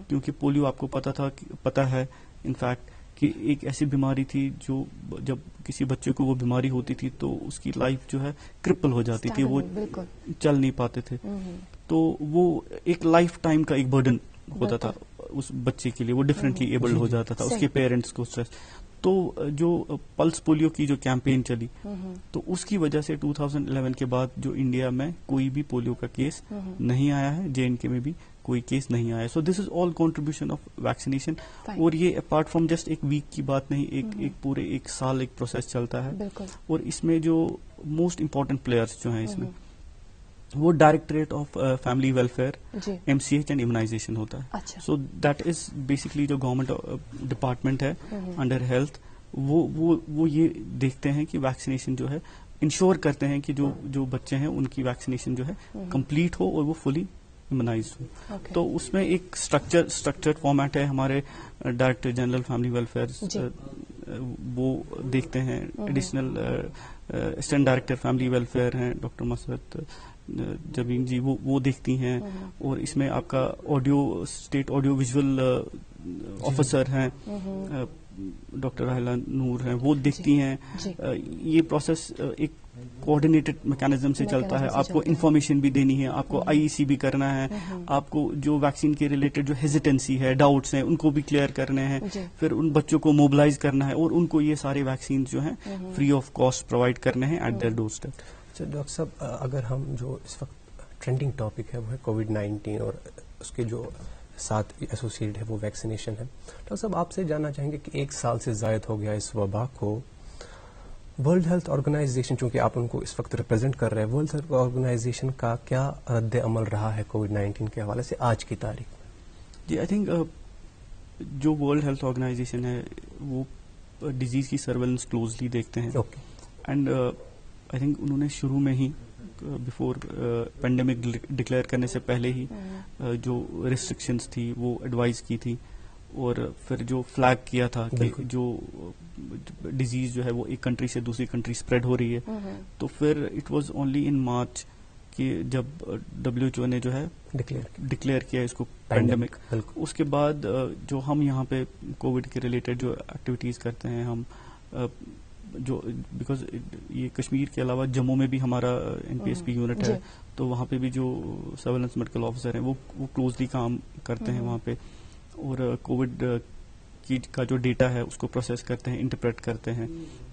کیونکہ پولیو آپ کو پتا ہے انفیکٹ کہ ایک ایسی بیماری تھی جو جب کسی بچے کو وہ بیماری ہوتی تھی تو اس کی لائف جو ہے کرپل ہو جاتی تھی, وہ چل نہیں پاتے تھے. تو وہ ایک لائف ٹائم کا ایک برڈن ہوتا تھا اس بچے کے لیے, وہ ڈفرینٹلی ایبلڈ ہو جاتا تھا, اس کے پیرنٹس کو اسٹریس. تو جو پلس پولیو کی جو کیمپین چلی تو اس کی وجہ سے 2011 کے بعد جو انڈیا میں کوئی بھی پولیو کا کیس نہیں آیا ہے, JNK میں بھی کوئی کیس نہیں آیا. سو دس از آل کنٹریبیوشن آف ویکسینیشن. اور یہ اپارٹ فرام جسٹ ایک ویک کی بات نہیں, ایک پورے ایک سال ایک پروسیس چلتا ہے. اور اس میں جو موسٹ امپورٹنٹ پلیئرس جو ہیں اس میں وہ directorate of family welfare, MCH and immunisation ہوتا ہے. سو دیٹ از بیسکلی جو گورنمنٹ ڈپارٹمنٹ ہے انڈر ہیلتھ, وہ یہ دیکھتے ہیں کہ ویکسینیشن جو ہے انشور کرتے ہیں کہ جو بچے ہیں ان کی ویکسینیشن جو ہے کمپلیٹ ہو اور وہ فلی امیونائز ہو. تو اس میں ایک اسٹرکچرڈ فارمیٹ ہے. ہمارے ڈائریکٹر جنرل فیملی ویلفیئر وہ دیکھتے ہیں, additional assistant director family welfare ہیں ڈاکٹر مسرت جبین جی, وہ دیکھتی ہیں. اور اس میں آپ کا اسٹیٹ آڈیو ویژول آفیسر ہیں ڈاکٹر راہلہ نور ہیں, وہ دیکھتی ہیں. یہ پروسیس ایک کوآرڈینیٹڈ میکینزم سے چلتا ہے. آپ کو انفارمیشن بھی دینی ہے, آپ کو IEC بھی کرنا ہے, آپ کو جو ویکسین کے ریلیٹڈ جو ہیزیٹنسی ہے, ڈاؤٹس ہیں, ان کو بھی کلیئر کرنے ہیں, پھر ان بچوں کو موبلائز کرنا ہے اور ان کو یہ سارے ویکسین جو ہیں فری آف کاسٹ پرووائڈ کرنے ہیں ایٹ دیئر ڈور اسٹیپ. اچھا ڈاکٹر صاحب, اگر ہم جو اس وقت ٹرینڈنگ ٹاپک ہے وہ ہے کووڈ-19 اور اس کے جو ساتھ ایسوسیٹ ہے وہ ویکسینیشن ہے, ڈاکٹر صاحب آپ سے جاننا چاہیں گے کہ 1 سال سے زائد ہو گیا اس وبا کو. ورلڈ ہیلتھ آرگنائزیشن, چونکہ آپ ان کو اس وقت ریپرزینٹ کر رہے ہیں, ورلڈ ہیلتھ آرگنائزیشن کا کیا رد عمل رہا ہے کووڈ-19 کے حوالے سے آج کی تاریخ میں؟ جی, آئی تھنک جو ورلڈ ہیلتھ آرگنائزیشن ہے وہ ڈیزیز کی سرویلنس کلوزلی دیکھتے ہیں. اینڈ آئی تھنک انہوں نے شروع میں ہی بفور پینڈیمک ڈکلیئر کرنے سے پہلے ہی جو ریسٹرکشنز تھی وہ ایڈوائز کی تھی, اور پھر جو فلیگ کیا تھا کہ جو ڈیزیز جو ہے وہ ایک کنٹری سے دوسری کنٹری اسپریڈ ہو رہی ہے. تو پھر it was only in March کہ جب WHO نے جو ہے ڈکلیئر کیا اس کو پینڈیمک, اس کے بعد جو ہم یہاں پہ کووڈ کے ریلیٹڈ جو ایکٹیویٹیز کرتے ہیں ہم جو بیکاز یہ کشمیر کے علاوہ جموں میں بھی ہمارا NPSP یونٹ ہے, تو وہاں پہ بھی جو سرویلنس میڈیکل آفیسر ہیں وہ کلوزلی کام کرتے ہیں وہاں پہ, اور کووڈ کا جو ڈیٹا ہے اس کو پروسیس کرتے ہیں, انٹرپریٹ کرتے ہیں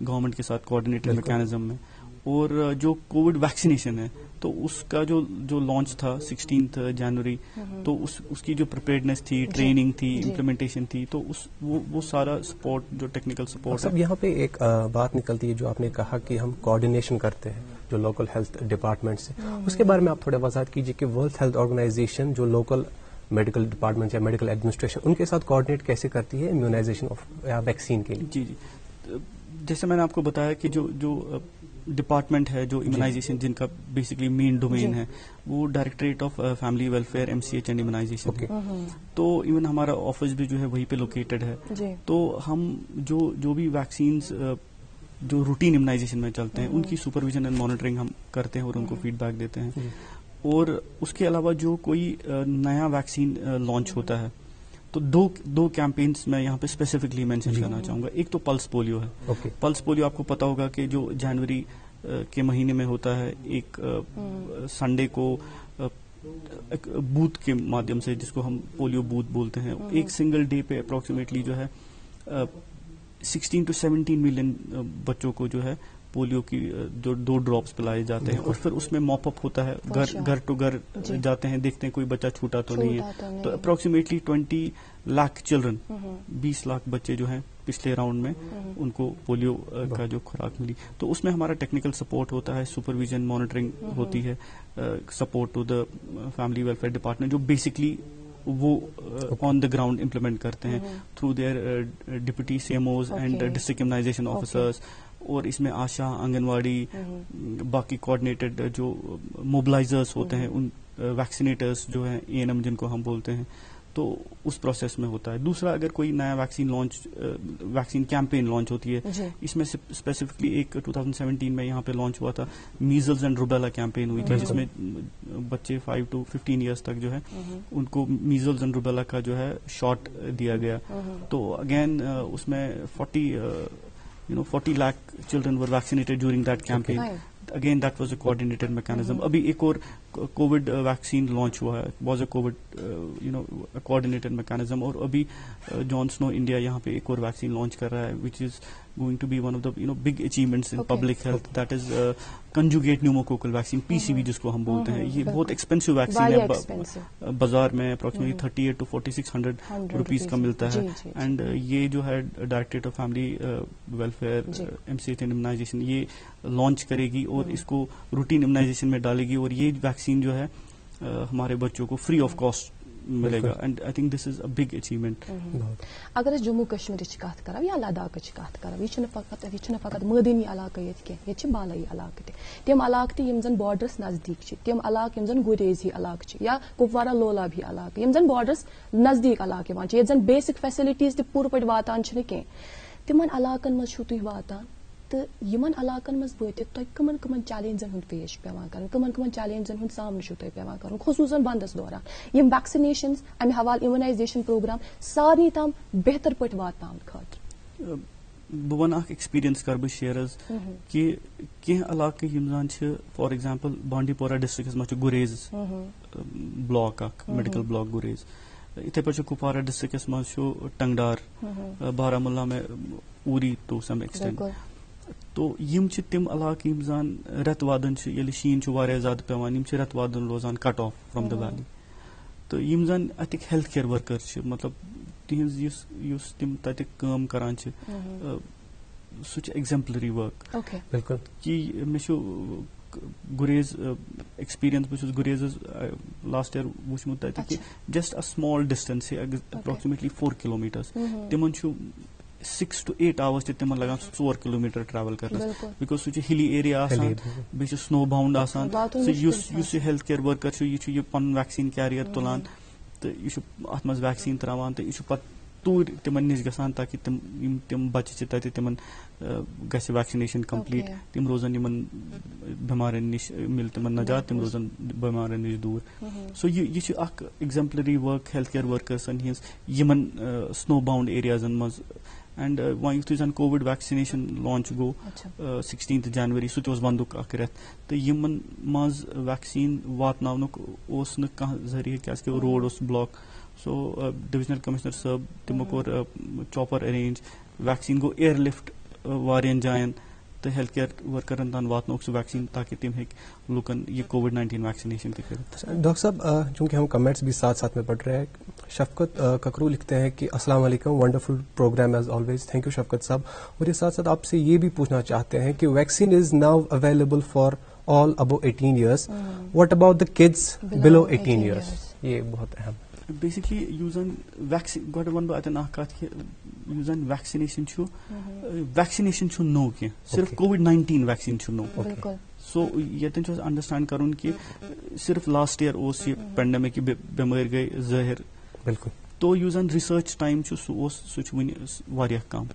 گورنمنٹ کے ساتھ کوآرڈینیٹڈ میکینزم میں. اور جو کووڈ ویکسینیشن ہے تو اس کا جو لانچ تھا 16 جنوری, تو اس کی جو پریپیئرڈنس تھی, ٹریننگ تھی, امپلیمنٹیشن تھی, تو وہ سارا سپورٹ جو ٹیکنیکل سپورٹ ہے. یہاں پہ ایک بات نکلتی ہے جو آپ نے کہا کہ ہم کوآرڈینیشن کرتے ہیں جو لوکل ہیلتھ ڈپارٹمنٹ سے, اس کے بارے میں آپ تھوڑا وضاحت کیجیے کہ ورلڈ ہیلتھ آرگنائزیشن جو لوکل میڈیکل ڈپارٹمنٹ یا میڈیکل ایڈمنسٹریشن ان کے ساتھ کوآرڈینیٹ کیسے کرتی ہے امیونائزیشن آف ویکسین کے لیے؟ جی جیسے میں نے آپ کو بتایا کہ جو ڈپارٹمنٹ ہے جو امیونائزیشن جن کا بیسکلی مین ڈومین ہے وہ directorate of family welfare MCH and immunisation, تو ایون ہمارا آفس بھی جو ہے وہیں پہ لوکیٹڈ ہے. تو ہم جو بھی ویکسینز جو روٹین امیونائزیشن میں چلتے ہیں ان کی سپرویژن اینڈ مانیٹرنگ ہم کرتے ہیں اور ان کو فیڈ بیک دیتے ہیں. اور اس کے علاوہ جو کوئی نیا ویکسین لانچ ہوتا ہے تو دو کیمپینز میں یہاں پہ اسپیسیفکلی مینشن کرنا چاہوں گا. ایک تو پلس پولیو ہے. پلس پولیو آپ کو پتا ہوگا کہ جو جنوری کے مہینے میں ہوتا ہے, ایک سنڈے کو بوتھ کے مادھیم سے جس کو ہم پولیو بوتھ بولتے ہیں, ایک سنگل ڈے پہ اپروکسیمیٹلی جو ہے 16 to 17 ملین بچوں کو جو ہے پولیو کی جو 2 ڈراپس پلائے جاتے ہیں, اور پھر اس میں موپ اپ ہوتا ہے, گھر ٹو گھر جاتے ہیں, دیکھتے ہیں کوئی بچہ چھوٹا تو نہیں ہے. تو اپروکسیمیٹلی 20 لاکھ چلڈرن 20 لاکھ بچے جو ہیں پچھلے راؤنڈ میں ان کو پولیو کا جو خوراک ملی. تو اس میں ہمارا ٹیکنیکل سپورٹ ہوتا ہے, سپرویژن مانیٹرنگ ہوتی ہے, support to the family welfare department جو بیسکلی وہ آن دا گراؤنڈ امپلیمنٹ کرتے ہیں through their deputy CMOs and district immunisation officers. اور اس میں آشا, آنگنواڑی, باقی کوآرڈینیٹڈ جو موبلائزرز ہوتے ہیں, ان ویکسینیٹرز جو ہیں ANM جن کو ہم بولتے ہیں, تو اس پروسیس میں ہوتا ہے. دوسرا اگر کوئی نیا ویکسین کیمپین لانچ ہوتی ہے, اس میں اسپیسیفکلی ایک 2017 میں یہاں پہ لانچ ہوا تھا میزلز اینڈ روبیلا کیمپین ہوئی تھی, جس میں بچے 5 to 15 ایئرس تک جو ہے ان کو میزلز اینڈ روبیلا کا جو ہے شاٹ دیا گیا. تو اگین اس میں 40 lakh children were vaccinated during that campaign. Again, that was a coordinated mechanism. ابھی ایک اور کووڈ ویکسین لانچ ہوا ہے, was a Covid a coordinated mechanism. اور ابھی جان سنو انڈیا یہاں پہ ایک اور ویکسین لانچ کر رہا ہے which is going to be one of the big achievements in public health. That is conjugate pneumococcal vaccine, PCV جس کو ہم بولتے ہیں. یہ بہت ایکسپینسو ویکسین ہے, بازار میں اپروکسیمیٹلی 38 to 4600 روپیز کا ملتا ہے. اینڈ یہ جو ہے directorate of family welfare MCH and immunisation یہ لانچ کرے گی اور اس کو روٹین امیونائزیشن میں ڈالے گی, اور یہ ویکسین جو ہے ہمارے بچوں کو فری آف کاسٹ ملے گا. And I think this is a big achievement. اگر جموں کشمیر کت کرو یا لداخ کت کرو, یہ فقط مٲدانی علاقہ یہ بالائی علاقہ تم علاقہ تم زن بارڈرس نزدیک تم علاقہ یم زن گریز ہی علاقہ یا کپوارہ لولاب ہی علاقہ یم زن بارڈرس نزدیک علاقہ یہ زن بیسک فیسلٹیز تہ پور پہ واتان کی تمن علاقن مز تھی واتان, تو یمن علاقن مز وٲتِتھ تۄہہِ کمن کمن چیلنجن ہُنٛد پیش پیوان کرُن, کمن چیلنجن ہُنٛد سامنہٕ چھُو تۄہہِ پیوان کرُن خصوٗصن ونٛدس دوران یم ویکسِنیشنز امہِ حوالہٕ امیونایزیشن پروگرام سارنٕے تام بہتر پٲٹھۍ واتناونہٕ خٲطرٕ؟ بہٕ ونہٕ اکھ ایکسپیرینس کر بہٕ شیر حظ کہِ کینٛہہ علاقہٕ یِم زن چھِ فار ایگزامپل بانڈی پورہ ڈسٹرکس منٛز چھُ گُریز بلاک اکھ میڈیکل بلاک گُریز, یِتھے پٲٹھۍ چھُ کپوارہ ڈسٹرکس منٛز چھُ ٹنگڈار, بارہمولہ میں اوری ٹو سم ایکسٹینٹ. تو یم چھِ تِم علاقہٕ یِم زن رٮ۪تہٕ وادن چھِ ییٚلہِ شیٖن چھُ واریاہ زیادٕ پیوان یِم چھِ رٮ۪تہٕ وادن روزان cut off from the valley. تہٕ یِم زن اتِکۍ ہیلتھ کیر ورکر چھِ مطلب تِہنٛز یُس تِم تتہِ کٲم کران چھِ سُہ چھُ ایگزمپلری ورک. کہِ مےٚ چھُ گُریز ایکسپیرینس, بہٕ چھُس گُریزس لاسٹ یئر وٕچھمُت تتہِ کہِ just a small distance approximately 4 kilometers تِمن چھُ 6 to 8 hours تہِ تِمن لگان 4 kilometer ٹریول کرنس, بیکاز سُہ چھُ ہلی ایریا آسان, بیٚیہِ چھُ سنو باؤنڈ آسان. یُس یہِ ہیلتھ کیر ورکر چھُ یہِ چھُ یہِ پنُن ویکسیٖن کیریر تُلان تہٕ یہِ چھُ اتھ منٛز ویکسیٖن تراوان تہٕ یہِ چھُ پتہٕ توٗرۍ تِمن نِش گژھان تاکہِ تِم بچہِ چھِ تتہِ تِمن گژھِ ویکسِنیشن کمپلیٖٹ تِم روزن یِمن بٮ۪مارٮ۪ن نِش مِلہِ تِمن نجات تِم روزن بٮ۪مارٮ۪ن نِش دوٗر. سو یہِ چھِ اکھ ایگزمپلری ؤرک ہیلتھ کیر ؤرکٲرسن ہٕنٛز یِمن سنو باؤنڈ ایریازن منٛز. اینڈ وۄنۍ یُتھُے زن کووِڈ ویکسِنیشن لانچ گوٚو 16 جنوری سُہ تہِ اوس ونٛدُک اکھ رٮ۪تھ تہٕ یِمن منٛز ویکسیٖن واتناونُک اوس نہٕ کانٛہہ ذٔریعہٕ کیازِ کہِ روڈ اوس بلاک. سو ڈویژنل کمشنر صٲب تِمو کوٚر چاپر ارینج ویکسیٖن گوٚو اِیر لفٹ واریاہن جاین تہٕ ہیلتھ کیر ورکرن تام واتنوک سُہ ویکسیٖن تاکہِ تِم ہیٚکہِ لُکن یہ کووِڈ-19 ویکسینیشن تہِ کٔرِتھ. ڈاکٹر صاحب چونکہ ہم کمنٹس بھی ساتھ ساتھ میں پڑھ رہے ہیں, شفقت ککرو لکھتے ہیں کہ السلام علیکم, wonderful programme as always. Thank you Shafqat صاحب. اور یہ ساتھ ساتھ آپ سے یہ بھی پوچھنا چاہتے ہیں کہ vaccine is now available for all above 18 years, what about the kids below 18 years? یہ بہت اہم. بیسکلی یُس زن ویکسین گۄڈٕ ونہٕ بہٕ اتٮ۪ن اکھ کتھ کہِ یُس زن ویکسِنیشن چھُ ویکسِنیشن چھُنہٕ نوٚو کینٛہہ, صرف کووِڈ-19 ویکسیٖن چھُ نوٚو. سو ییٚتٮ۪ن چھُ اَسہِ انڈرسٹینڈ کرُن کہِ صرف لاسٹ یِیر اوس یہِ پیٚنڈمِک یہِ بٮ۪مٲرۍ گٔے ظٲہِر. بالکل. تو یُس زن رِسٲرٕچ ٹایم چھُ سُہ چھُ وُنہِ واریاہ کم.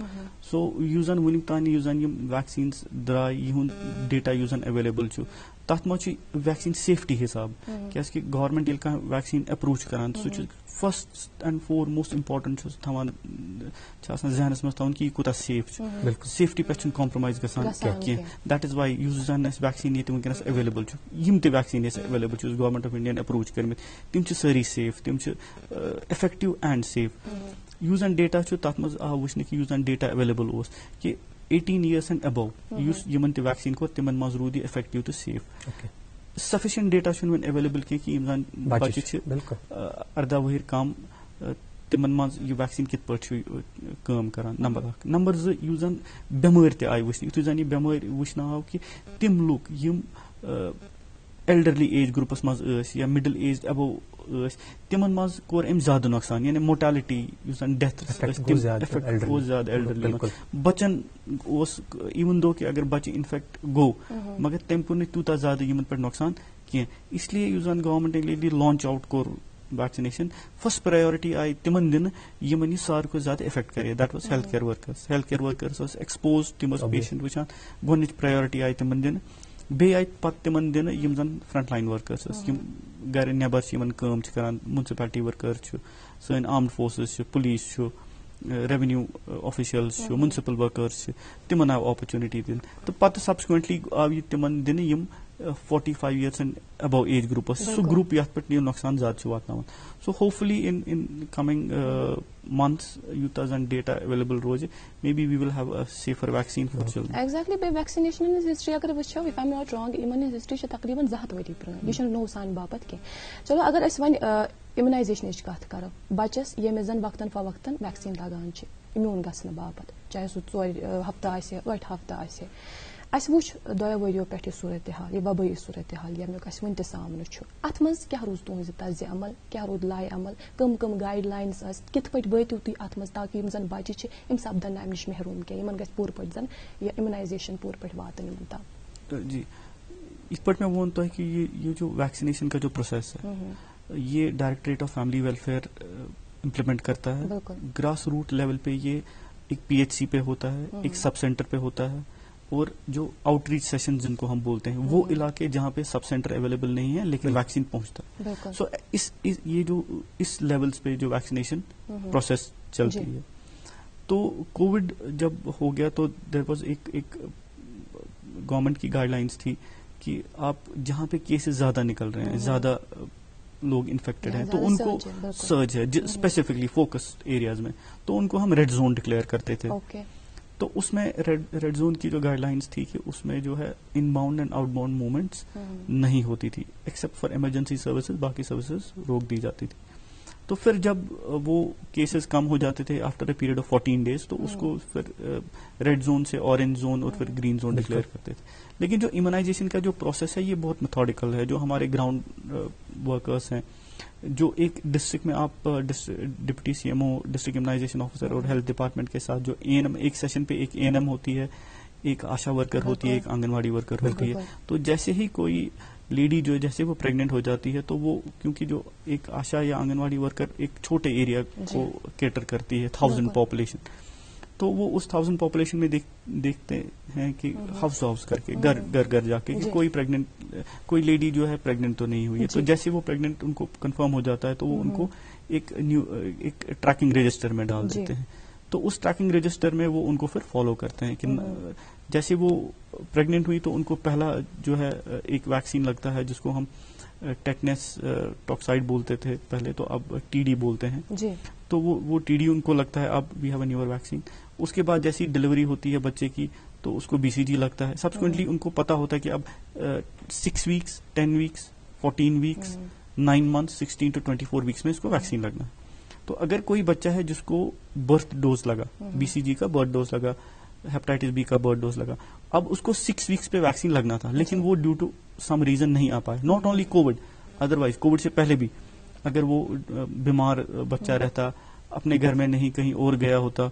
سو یُس زن وُنیُک تانۍ یُس زن یِم ویکسیٖنز درٛاے یِہُنٛد ڈیٹا یُس زن ایویلیبل چھُ تتھ منٛز چھُ ویکسیٖن سیفٹی حساب کیازِ کہِ گورمینٹ ییٚلہِ کانٛہہ ویکسیٖن اپروچ کران سُہ چھُ first and foremost important چھُ تھاوان چھُ آسان ذہنس منٛز تھاوُن کہِ یہِ کوٗتاہ سیف چھُ. سیفٹی پٮ۪ٹھ چھُنہٕ کمپرمایز گژھان کینٛہہ. دیٹ از واے یُس زن اَسہِ ویکسیٖن ییٚتہِ وٕنکیٚنس ایویلیبل چھُ یِم تہِ ویکسیٖن اَسہِ ایویلیبل چھُ یُس گورمینٹ آف انڈین اپروچ کٔرمٕتۍ تِم چھِ سٲری سیف, تِم چھِ ایفیکٹِو اینڈ سیف. یُس زن ڈیٹا چھُ تتھ منٛز آو وٕچھنہٕ کہِ یُس زن ڈیٹا ایویلیبل اوس کہِ 18 years اینڈ ابو یُس یِمن تہِ ویکسیٖن کوٚر تِمن منٛز روٗد یہِ ایفیکٹِو تہٕ سیف. سفیشینٹ ڈیٹا چھُنہٕ وۄنۍ ایویلیبل کینٛہہ کہِ یِم زن بچہِ چھِ 18 ؤہٕرۍ کم تِمن منٛز یہِ ویکسیٖن کِتھ پٲٹھۍ چھُ کٲم کران. نمبر 1. نمبر 2, یُس زن بٮ۪مٲرۍ تہِ آیہِ وٕچھنہٕ یِتھُے زن یہِ بٮ۪مٲرۍ وٕچھنہٕ آو کہِ تِم لُکھ یِم ایلڈرلی ایج گروپس منٛز ٲسۍ یا مِڈل ایج ابو ٲسۍ تِمن منٛز کوٚر أمۍ زیادٕ نۄقصان یعنی موٹیلٹی یُس زن ڈیتھ افیکٹ اوس زیادٕ ایلڈرلی. بچن اوس ایون دو کہِ اگر بچہِ انفیکٹ گوٚو مگر تٔمۍ کوٚر نہٕ تیوٗتاہ زیادٕ یِمن پٮ۪ٹھ نۄقصان کینٛہہ. اس لیے یُس زن گورمینٹن ییٚلہِ لانچ آوُٹ کوٚر ویکسِنیشن فسٹ پرایورٹی آیہِ تِمن دِنہٕ یِمن یہِ ساروی کھۄتہٕ زیادٕ افیکٹ کرے. دیٹ واز ہیلتھ کیر ورکٲرس. ہیلتھ کیر ورکٲرس ٲس ایکسپوز, تِم ٲسۍ پیشنٹ وٕچھان, گۄڈٕنِچ پرایورٹی آیہِ تِمن دِنہٕ. بیٚیہِ آیہِ پتہٕ تِمن دِنہٕ یِم زن فرنٹ لاین ورکٲرس ٲسۍ یِم گرِ نٮ۪بر چھِ یِمن کٲم چھِ کران, منسپلٹی ورکٲرس چھُ, سٲنۍ آرمڈ فورسز چھِ, پُلیٖس چھُ, ریونیو آفیشلز چھِ, منسپل ورکٲرس چھِ, تِمن آو اپرچونٹی دِنہٕ. تہٕ پتہٕ سبسکوینٹلی آو یہِ تِمن دِنہٕ یِم 45 years and above age groups, سُہ گروپ یتھ پٮ۪ٹھ یہِ نۄقصان زیادٕ چھُ واتناوان. So hopefully in coming months یوٗتاہ زن ڈیٹا ایویلیبل روزِ maybe we will have a safer vaccine for children. Exactly بیٚیہِ ویکسِنیشن ہٕنٛز ہسٹری اگر وٕچھو if I am not wrong یِمن ہٕنٛز ہسٹری چھِ تقریٖبن 2 ہَتھ ؤری پرٛٲنۍ. یہِ چھُنہٕ نوٚو سانہِ باپتھ کینٛہہ. چلو اگر أسۍ وۄنۍ اِمنایزیشنٕچ کتھ کرو, بچس ییٚمِس زن وقتن فوقتن ویکسیٖن لگان چھِ امیوٗن گژھنہٕ باپتھ, چاہے سُہ 4 ہفتہٕ آسہِ 8 ہفتہٕ آسہِ. اَسہِ وٕچھ 2 ؤرۍیو پٮ۪ٹھ یہِ صوٗرتِ حال, یہِ وبٲیی صوٗرتِ حال ییٚمیُک اَسہِ وٕنہِ تہِ سامنہٕ چھُ. اَتھ منٛز کیٛاہ روٗز تُہنٛزِ طرزِ عمل, کیٛاہ روٗد لایہِ عمل, کٕم گایڈ لاینٕز ٲسۍ, کِتھ پٲٹھۍ وٲتِو تُہۍ اَتھ منٛز تاکہِ یِم زن بچہِ چھِ یِم سپدن نہٕ اَمہِ نِش محروٗم کینٛہہ, یِمن گژھِ پوٗرٕ پٲٹھۍ زن یہِ اِمنایزیشن پوٗرٕ پٲٹھۍ واتٕنۍ یِمن تام. جی یِتھ پٲٹھۍ مےٚ ووٚن تۄہہِ کہِ یہِ جو ویکسِنیشن کا جو پروسیس ہے یہ directorate of family welfare implement کرتا ہے. گراس روٹ لیول پہ یہ ایک PHC پہ ہوتا ہے, ایک سب سینٹر پہ ہوتا ہے, اور جو آؤٹ ریچ سیشن جن کو ہم بولتے ہیں وہ علاقے جہاں پہ سب سینٹر اویلیبل نہیں ہے لیکن ویکسین پہنچتا ہے. سو یہ جو اس لیولس پہ جو ویکسینیشن پروسیس چلتی ہے. تو کووڈ جب ہو گیا تو دیر واز ایک گورنمنٹ کی گائیڈ لائنس تھی کہ آپ جہاں پہ کیسز زیادہ نکل رہے ہیں, زیادہ لوگ انفیکٹڈ ہیں, تو ان کو سرج ہے اسپیسیفکلی فوکسڈ ایریاز میں, تو ان کو ہم ریڈ زون ڈکلیئر کرتے تھے. تو اس میں ریڈ زون کی جو گائیڈ لائنس تھی کہ اس میں جو ہے inbound and outbound movements نہیں ہوتی تھی ایکسیپٹ فار ایمرجنسی سروسز, باقی سروسز روک دی جاتی تھی. تو پھر جب وہ کیسز کم ہو جاتے تھے after a period of 14 days تو اس کو پھر ریڈ زون سے اورینج زون اور پھر گرین زون ڈکلیئر کرتے تھے. لیکن جو امیونائزیشن کا جو پروسیس ہے یہ بہت میتھوڈیکل ہے. جو ہمارے گراؤنڈ ورکرس ہیں, جو ایک ڈسٹرکٹ میں آپ deputy CMO district immunisation officer اور ہیلتھ ڈپارٹمنٹ کے ساتھ جو ANM ایک سیشن پہ ایک ANM ہوتی ہے, ایک آشا ورکر ہوتی ہے, ایک آنگن واڑی ورکر ہوتی ہے. تو جیسے ہی کوئی لیڈی جو جیسے وہ پریگنٹ ہو جاتی ہے تو وہ کیونکہ جو ایک آشا یا آنگن واڑی ورکر ایک چھوٹے ایریا کو کیٹر کرتی ہے 1000 پاپولیشن, تو وہ اس 1000 پاپولیشن میں دیکھتے ہیں کہ ہاؤس کر کے گھر جا کے کہ کوئی لیڈی جو ہے پریگنٹ تو نہیں ہوئی ہے. تو جیسے وہ پریگنٹ ان کو کنفرم ہو جاتا ہے تو وہ ان کو ایک ٹریکنگ رجسٹر میں ڈال دیتے ہیں. تو اس ٹریکنگ رجسٹر میں وہ ان کو پھر فالو کرتے ہیں کہ جیسے وہ پریگنٹ ہوئی تو ان کو پہلا جو ہے ایک ویکسین لگتا ہے جس کو ہم ٹیٹنس ٹاکسائڈ بولتے تھے پہلے, تو اب ٹی ڈی بولتے ہیں. تو وہ ٹی ڈی ان کو لگتا ہے, اب we have a never vaccine. اس کے بعد جیسی ڈلیوری ہوتی ہے بچے کی تو اس کو بی سی جی لگتا ہے. سبسیکوینٹلی ان کو پتا ہوتا ہے کہ اب 6 ویکس 10 ویکس 14 ویکس 9 months 16 to 24 ویکس میں اس کو ویکسین لگنا ہے. تو اگر کوئی بچہ ہے جس کو برتھ ڈوز لگا, بی سی جی کا برتھ ڈوز لگا, ہیپاٹائٹس بی کا برتھ ڈوز لگا, اب اس کو 6 ویکس پہ ویکسین لگنا تھا لیکن وہ ڈیو ٹو سم ریزن نہیں آ پائے. Not only Covid, otherwise Covid سے پہلے بھی اگر وہ بیمار بچہ رہتا, اپنے گھر میں نہیں کہیں اور گیا ہوتا,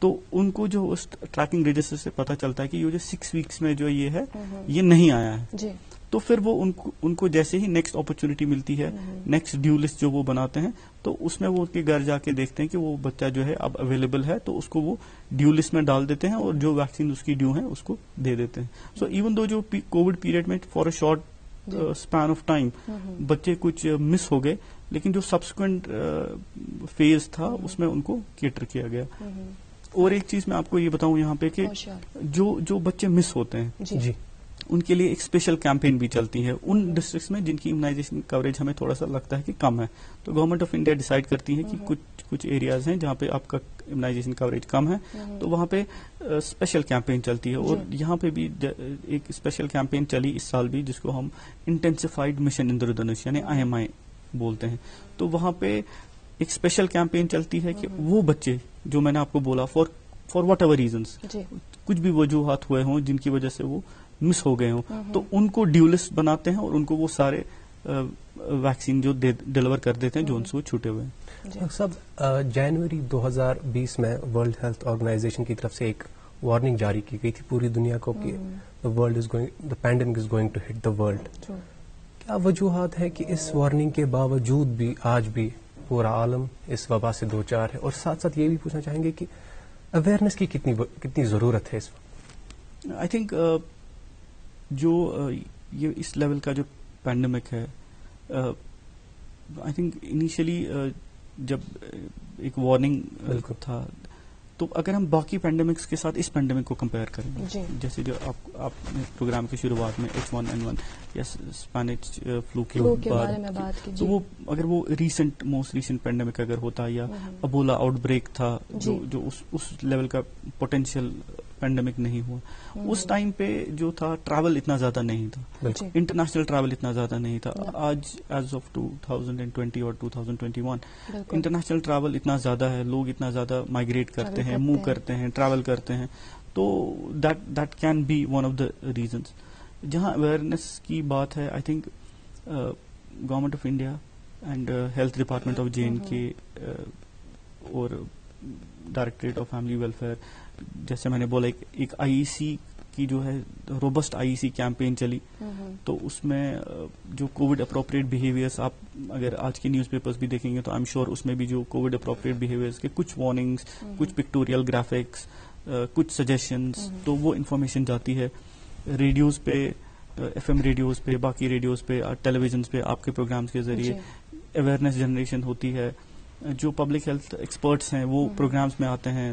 تو ان کو جو اس ٹریکنگ رجسٹر سے پتا چلتا ہے کہ یہ جو 6 ویکس میں جو یہ ہے یہ نہیں آیا ہے. تو پھر وہ ان کو جیسے ہی نیکسٹ اپرچونٹی ملتی ہے, نیکسٹ ڈیو لسٹ جو وہ بناتے ہیں, تو اس میں وہ کے گھر جا کے دیکھتے ہیں کہ وہ بچہ جو ہے اب اویلیبل ہے, تو اس کو وہ ڈیو لسٹ میں ڈال دیتے ہیں اور جو ویکسین اس کی ڈیو ہے اس کو دے دیتے ہیں. سو ایون دو جو کووڈ پیریڈ میں for a short span of time بچے کچھ مس ہو گئے, لیکن جو سبسیکوینٹ فیز تھا اس میں ان کو کیٹر کیا گیا. اور ایک چیز میں آپ کو یہ بتاؤں یہاں پہ کہ جو بچے مس ہوتے ہیں ان کے لیے ایک اسپیشل کیمپین بھی چلتی ہے ان ڈسٹرکٹس میں جن کی امیونائزیشن کوریج ہمیں تھوڑا سا لگتا ہے کہ کم ہے. تو گورنمنٹ آف انڈیا ڈیسائیڈ کرتی ہے کہ کچھ ایریاز ہیں جہاں پہ آپ کا امیونائزیشن کوریج کم ہے, تو وہاں پہ اسپیشل کیمپین چلتی ہے. اور یہاں پہ بھی ایک اسپیشل کیمپین چلی اس سال بھی جس کو ہم انٹینسیفائڈ مشن اندر دھنش یعنی IMI بولتے ہیں. تو وہاں پہ ایک اسپیشل کیمپین چلتی ہے کہ وہ بچے جو میں نے آپ کو بولا فار واٹ ایور ریزنس, کچھ بھی وجوہات ہوئے ہوں جن کی وجہ سے وہ مس ہو گئے ہوں, تو ان کو ڈیو لسٹ بناتے ہیں اور ان کو وہ سارے ویکسین جو ڈیلیور کر دیتے ہیں جو ان سے وہ چھوٹے ہوئے ہیں. صاحب, جنوری 2020 میں ورلڈ ہیلتھ آرگنائزیشن کی طرف سے ایک وارننگ جاری کی گئی تھی پوری دنیا کو کہ the pandemic is going to hit the world. کیا وجوہات ہے کہ اس وارننگ کے باوجود بھی آج بھی پورا عالم اس وبا سے دوچار ہے؟ اور ساتھ ساتھ یہ بھی پوچھنا چاہیں گے کہ اویئرنیس کی کتنی ضرورت ہے اس وقت؟ آئی تھنک جو یہ اس لیول کا جو پینڈیمک ہے, آئی تھنک انیشلی جب ایک وارننگ تھا, تو اگر ہم باقی پینڈیمکس کے ساتھ اس پینڈیمک کو کمپیئر کریں, جیسے جو آپ نے پروگرام کی شروعات میں H1N1 یا اسپینش فلو کی بات کی, تو وہ اگر وہ موسٹ ریسنٹ پینڈیمک اگر ہوتا, یا ابولا آؤٹ بریک تھا جو اس لیول کا پوٹینشیل پینڈیمک نہیں ہوا, اس ٹائم پہ جو تھا ٹریول اتنا زیادہ نہیں تھا, انٹرنیشنل ٹریول اتنا زیادہ نہیں تھا. آج ایز آف 2020 اور 2021 انٹرنیشنل ٹریول اتنا زیادہ ہے, لوگ اتنا زیادہ مائگریٹ کرتے ہیں, موو کرتے ہیں, ٹریول کرتے ہیں, تو that can be one of the reasons. جہاں اویئرنیس کی بات ہے, I think government of India and health department of JNK اور ڈائریکٹریٹ آف فیملی ویلفیئر, جیسے میں نے بولا ایک IEC کی جو ہے روبسٹ IEC کیمپین چلی, تو اس میں جو کووڈ اپروپریٹ بہیویئرس آپ اگر آج کی نیوز پیپرز بھی دیکھیں گے تو آئی ایم شیور اس میں بھی جو کووڈ اپروپریٹ بہیویئرس کے کچھ وارننگس, کچھ پکٹوریل گرافکس, کچھ سجیشنز, تو وہ انفارمیشن جاتی ہے ریڈیوز پہ, FM ریڈیوز پہ, باقی ریڈیوز پہ, ٹیلی ویژنس پہ, آپ کے پروگرامز کے ذریعے اویئرنیس جنریشن ہوتی ہے. جو پبلک ہیلتھ ایکسپرٹس ہیں وہ پروگرامز میں آتے ہیں,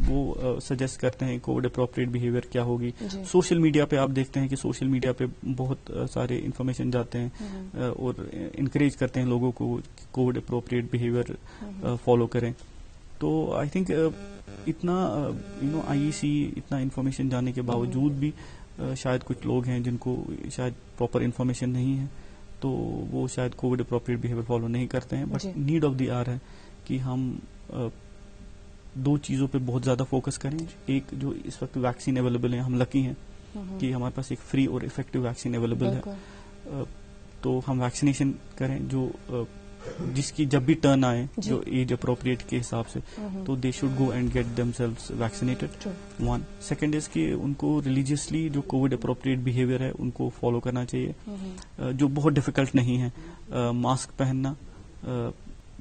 وہ سجیسٹ کرتے ہیں کووڈ اپروپریٹ بہیویئر کیا ہوگی. سوشل میڈیا پہ آپ دیکھتے ہیں کہ سوشل میڈیا پہ بہت سارے انفارمیشن جاتے ہیں اور انکریج کرتے ہیں لوگوں کو کووڈ اپروپریٹ بہیویئر فالو کریں. تو آئی تھنک اتنا IEC اتنا انفارمیشن جانے کے باوجود بھی شاید کچھ لوگ ہیں جن کو شاید پراپر انفارمیشن نہیں ہے, تو وہ شاید کووڈ اپروپریٹ بہیویئر فالو نہیں کرتے ہیں. But need of the hour ہے کہ ہم دو چیزوں پہ بہت زیادہ فوکس کریں. ایک جو اس وقت ویکسین اویلیبل ہیں, ہم لکی ہیں کہ ہمارے پاس ایک فری اور افیکٹو ویکسین اویلیبل ہے, تو ہم ویکسینیشن کریں. جو جس کی جب بھی ٹرن آئے جو ایج اپروپریٹ کے حساب سے, تو they should go and get themselves vaccinated. One second is کہ ان کو ریلیجیسلی جو کووڈ اپروپریٹ بہیویئر ہے ان کو فالو کرنا چاہیے, جو بہت ڈیفیکلٹ نہیں ہے. ماسک پہننا,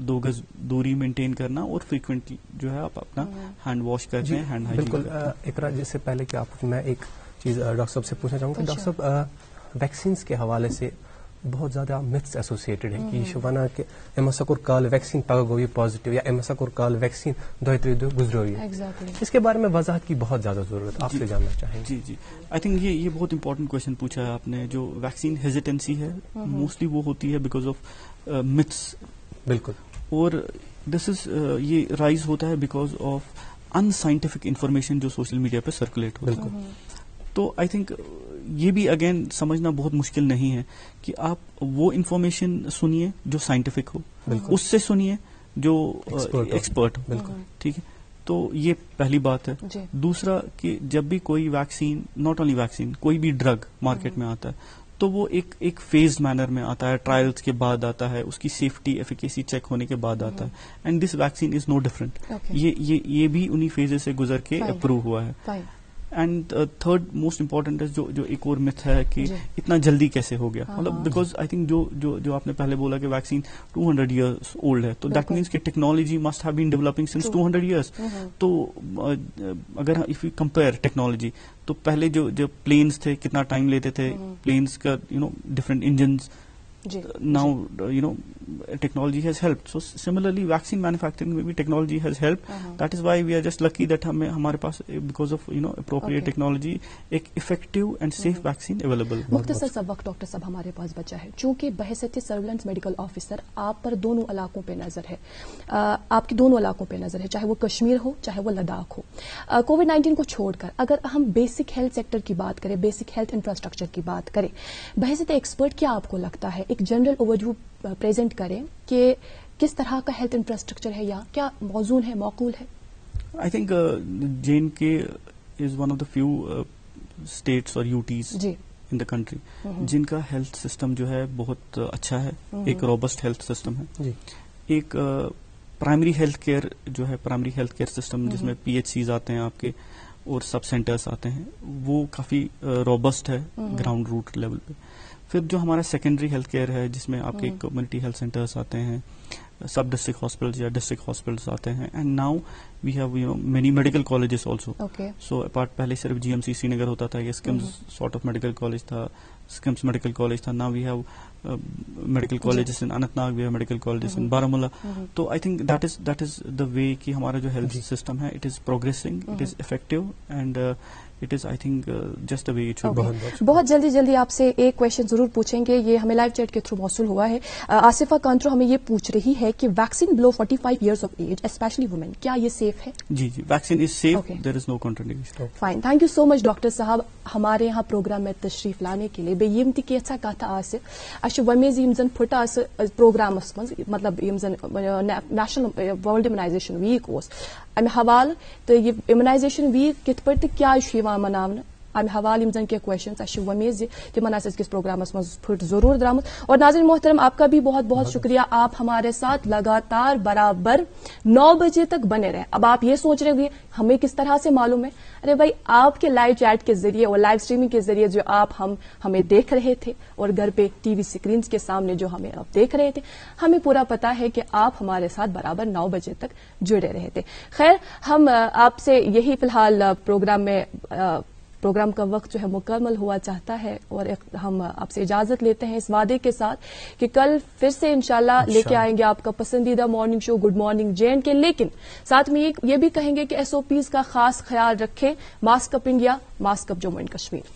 2 گز دوری مینٹین کرنا, اور فریکوینٹلی جو ہے آپ اپنا ہینڈ واش کرتے ہیں, ہینڈ ہائیجین. بالکل. اقرا, جس سے پہلے کہ آپ, میں ایک چیز ڈاکٹر صاحب سے پوچھنا چاہوں گا. ڈاکٹر صاحب, ویکسینس کے حوالے سے بہت زیادہ متس ایسوسیٹڈ ہیں کہ یہ شبانہ کہ امسا کال ویکسین پگہ گو یہ پازیٹیو, یا امسا کال ویکسین 2-3 دن گزرو یہ. اس کے بارے میں وضاحت کی بہت زیادہ ضرورت, آپ سے جاننا چاہیں گے. جی آئی تھنک یہ بہت امپورٹنٹ کوشچن پوچھا ہے آپ نے. جو ویکسین ہیزیٹنسی ہے موسٹلی وہ ہوتی ہے بیکاز آف متس. بالکل. اور دس از یہ رائز ہوتا ہے because of in scientific information جو سوشل میڈیا پہ سرکولیٹ ہوتا ہے. تو آئی تھنک یہ بھی اگین سمجھنا بہت مشکل نہیں ہے کہ آپ وہ انفارمیشن سنیے جو سائنٹیفک ہو, اس سے سنیے جو ایکسپرٹ ہو. بالکل ٹھیک ہے. تو یہ پہلی بات ہے. دوسرا کہ جب بھی کوئی ویکسین, ناٹ اونلی ویکسین, کوئی بھی ڈرگ مارکیٹ میں آتا ہے تو وہ ایک فیز مینر میں آتا ہے, ٹرائلز کے بعد آتا ہے, اس کی سیفٹی ایفیکیسی چیک ہونے کے بعد آتا ہے. And this vaccine is no different. یہ بھی انہی فیزز سے گزر کے اپروو ہوا ہے. اینڈ تھرڈ موسٹ امپورٹنٹ جو ایک اور متھ ہے کہ اتنا جلدی کیسے ہو گیا, مطلب بیکاز آئی تھنک جو آپ نے پہلے بولا کہ ویکسین 200 ایئرس اولڈ ہے, تو دیٹ مینس کہ technology must have been developing since 200 years. تو اگر اف یو کمپیئر ٹیکنالوجی, تو پہلے جو پلینس تھے کتنا ٹائم لیتے تھے, پلینس کا different engines. Now technology has helped. So similarly vaccine manufacturing میں بھی technology has helped. That is why we are just lucky that ہمارے پاس because of appropriate technology ایک effective and safe vaccine available. مختصر سا وقت ڈاکٹر صاحب ہمارے پاس بچا ہے, چونکہ بحیثیت سرولنس میڈیکل آفیسر آپ پر دونوں علاقوں پہ نظر ہے, آپ کی دونوں علاقوں پہ نظر ہے, چاہے وہ کشمیر ہو چاہے وہ لداخ ہو. کووڈ-19 کو چھوڑ کر اگر ہم بیسک ہیلتھ سیکٹر کی بات کریں, بیسک ہیلتھ انفراسٹرکچر کی بات کریں, بحیثیت ایکسپرٹ کیا آپ کو لگتا ہے ایک جنرل اوور ویو پریزنٹ کریں کہ کس طرح کا ہیلتھ انفراسٹرکچر ہے یا کیا موزون ہے, معقول ہے؟ I think JNK is one of the few states اور UTs ان دا کنٹری جن کا ہیلتھ سسٹم جو ہے بہت اچھا ہے, ایک روبسٹ ہیلتھ سسٹم ہے. ایک پرائمری ہیلتھ کیئر جو ہے, پرائمری ہیلتھ کیئر سسٹم جس میں PHCs آتے ہیں آپ کے اور سب سینٹرز آتے ہیں, وہ کافی روبسٹ ہے گراؤنڈ روٹ لیول پہ. پھر جو ہمارا سیکنڈری ہیلتھ کیئر ہے جس میں آپ کے کمیونٹی ہیلتھ سینٹرز آتے ہیں, سب ڈسٹرکٹ ہاسپٹلز یا ڈسٹرکٹ ہاسپٹلز آتے ہیں. And now we have many medical colleges also. So apart پہلے صرف GMC سری نگر ہوتا تھا, یہ اسکمز سارٹ آف میڈیکل کالج تھا, اسکمز میڈیکل کالج تھا. Now we have medical colleges in Anant Nag, we have medical colleges ان بارامولہ. تو آئی تھنک دیٹ از دا وے کہ ہمارا جو ہیلتھ سسٹم ہے it is progressing, it is effective, and it is I think just the way it should be. بہت جلدی آپ سے ایک کویشچن ضرور پوچھیں گے, یہ ہمیں لائیو چیٹ کے تھرو موصول ہوا ہے. آصفہ کانٹرو ہمیں یہ پوچھ رہی ہے کہ vaccine below 45 years of age especially women, کیا یہ سیف ہے؟ جی vaccine is safe, there is no contraindication. Fine, thank you so much doctor صاحب ہمارے یہاں پروگرام میں تشریف لانے کے لیے. بیٚیہِ یِم تہِ کینٛژھا کتھٕ آسہِ اَسہِ چھُ وۄمیز یِم زن پھٕٹہٕ آسہٕ پروگرامس منٛز, مطلب یِم زن نیشنل ورلڈ اِمنایزیشن ویٖک اوس امہِ حوالہٕ, تہٕ یہِ اِمنایزیشن ویٖک کِتھ پٲٹھۍ تہٕ کیٛازِ چھُ یِوان مناونہٕ امہ حوالہ زن کیا کوشچنس اچھے ومیز تمن کس پروگرامس مز پھٹ ضرور درامت. اور ناظرین محترم آپ کا بھی بہت بہت شکریہ, آپ ہمارے ساتھ لگاتار برابر 9 بجے تک بنے رہے. اب آپ یہ سوچ رہے ہوئے ہمیں کس طرح سے معلوم ہے, ارے بھائی آپ کے لائیو چیٹ کے ذریعے اور لائیو اسٹریمنگ کے ذریعے جو آپ ہمیں دیکھ رہے تھے اور گھر پہ ٹی وی اسکرینس کے سامنے جو ہمیں آپ دیکھ رہے تھے, ہمیں پورا پتا ہے کہ آپ ہمارے ساتھ برابر 9 بجے تک جڑے رہے تھے. خیر, ہم آپ سے یہی فی الحال پروگرام کا وقت جو ہے مکمل ہوا چاہتا ہے, اور ہم آپ سے اجازت لیتے ہیں اس وعدے کے ساتھ کہ کل پھر سے انشاءاللہ لے کے آئیں گے آپ کا پسندیدہ morning show good morning JNK. لیکن ساتھ میں یہ بھی کہیں گے کہ SOPs کا خاص خیال رکھیں. Mask up India, mask up Jammu and Kashmir.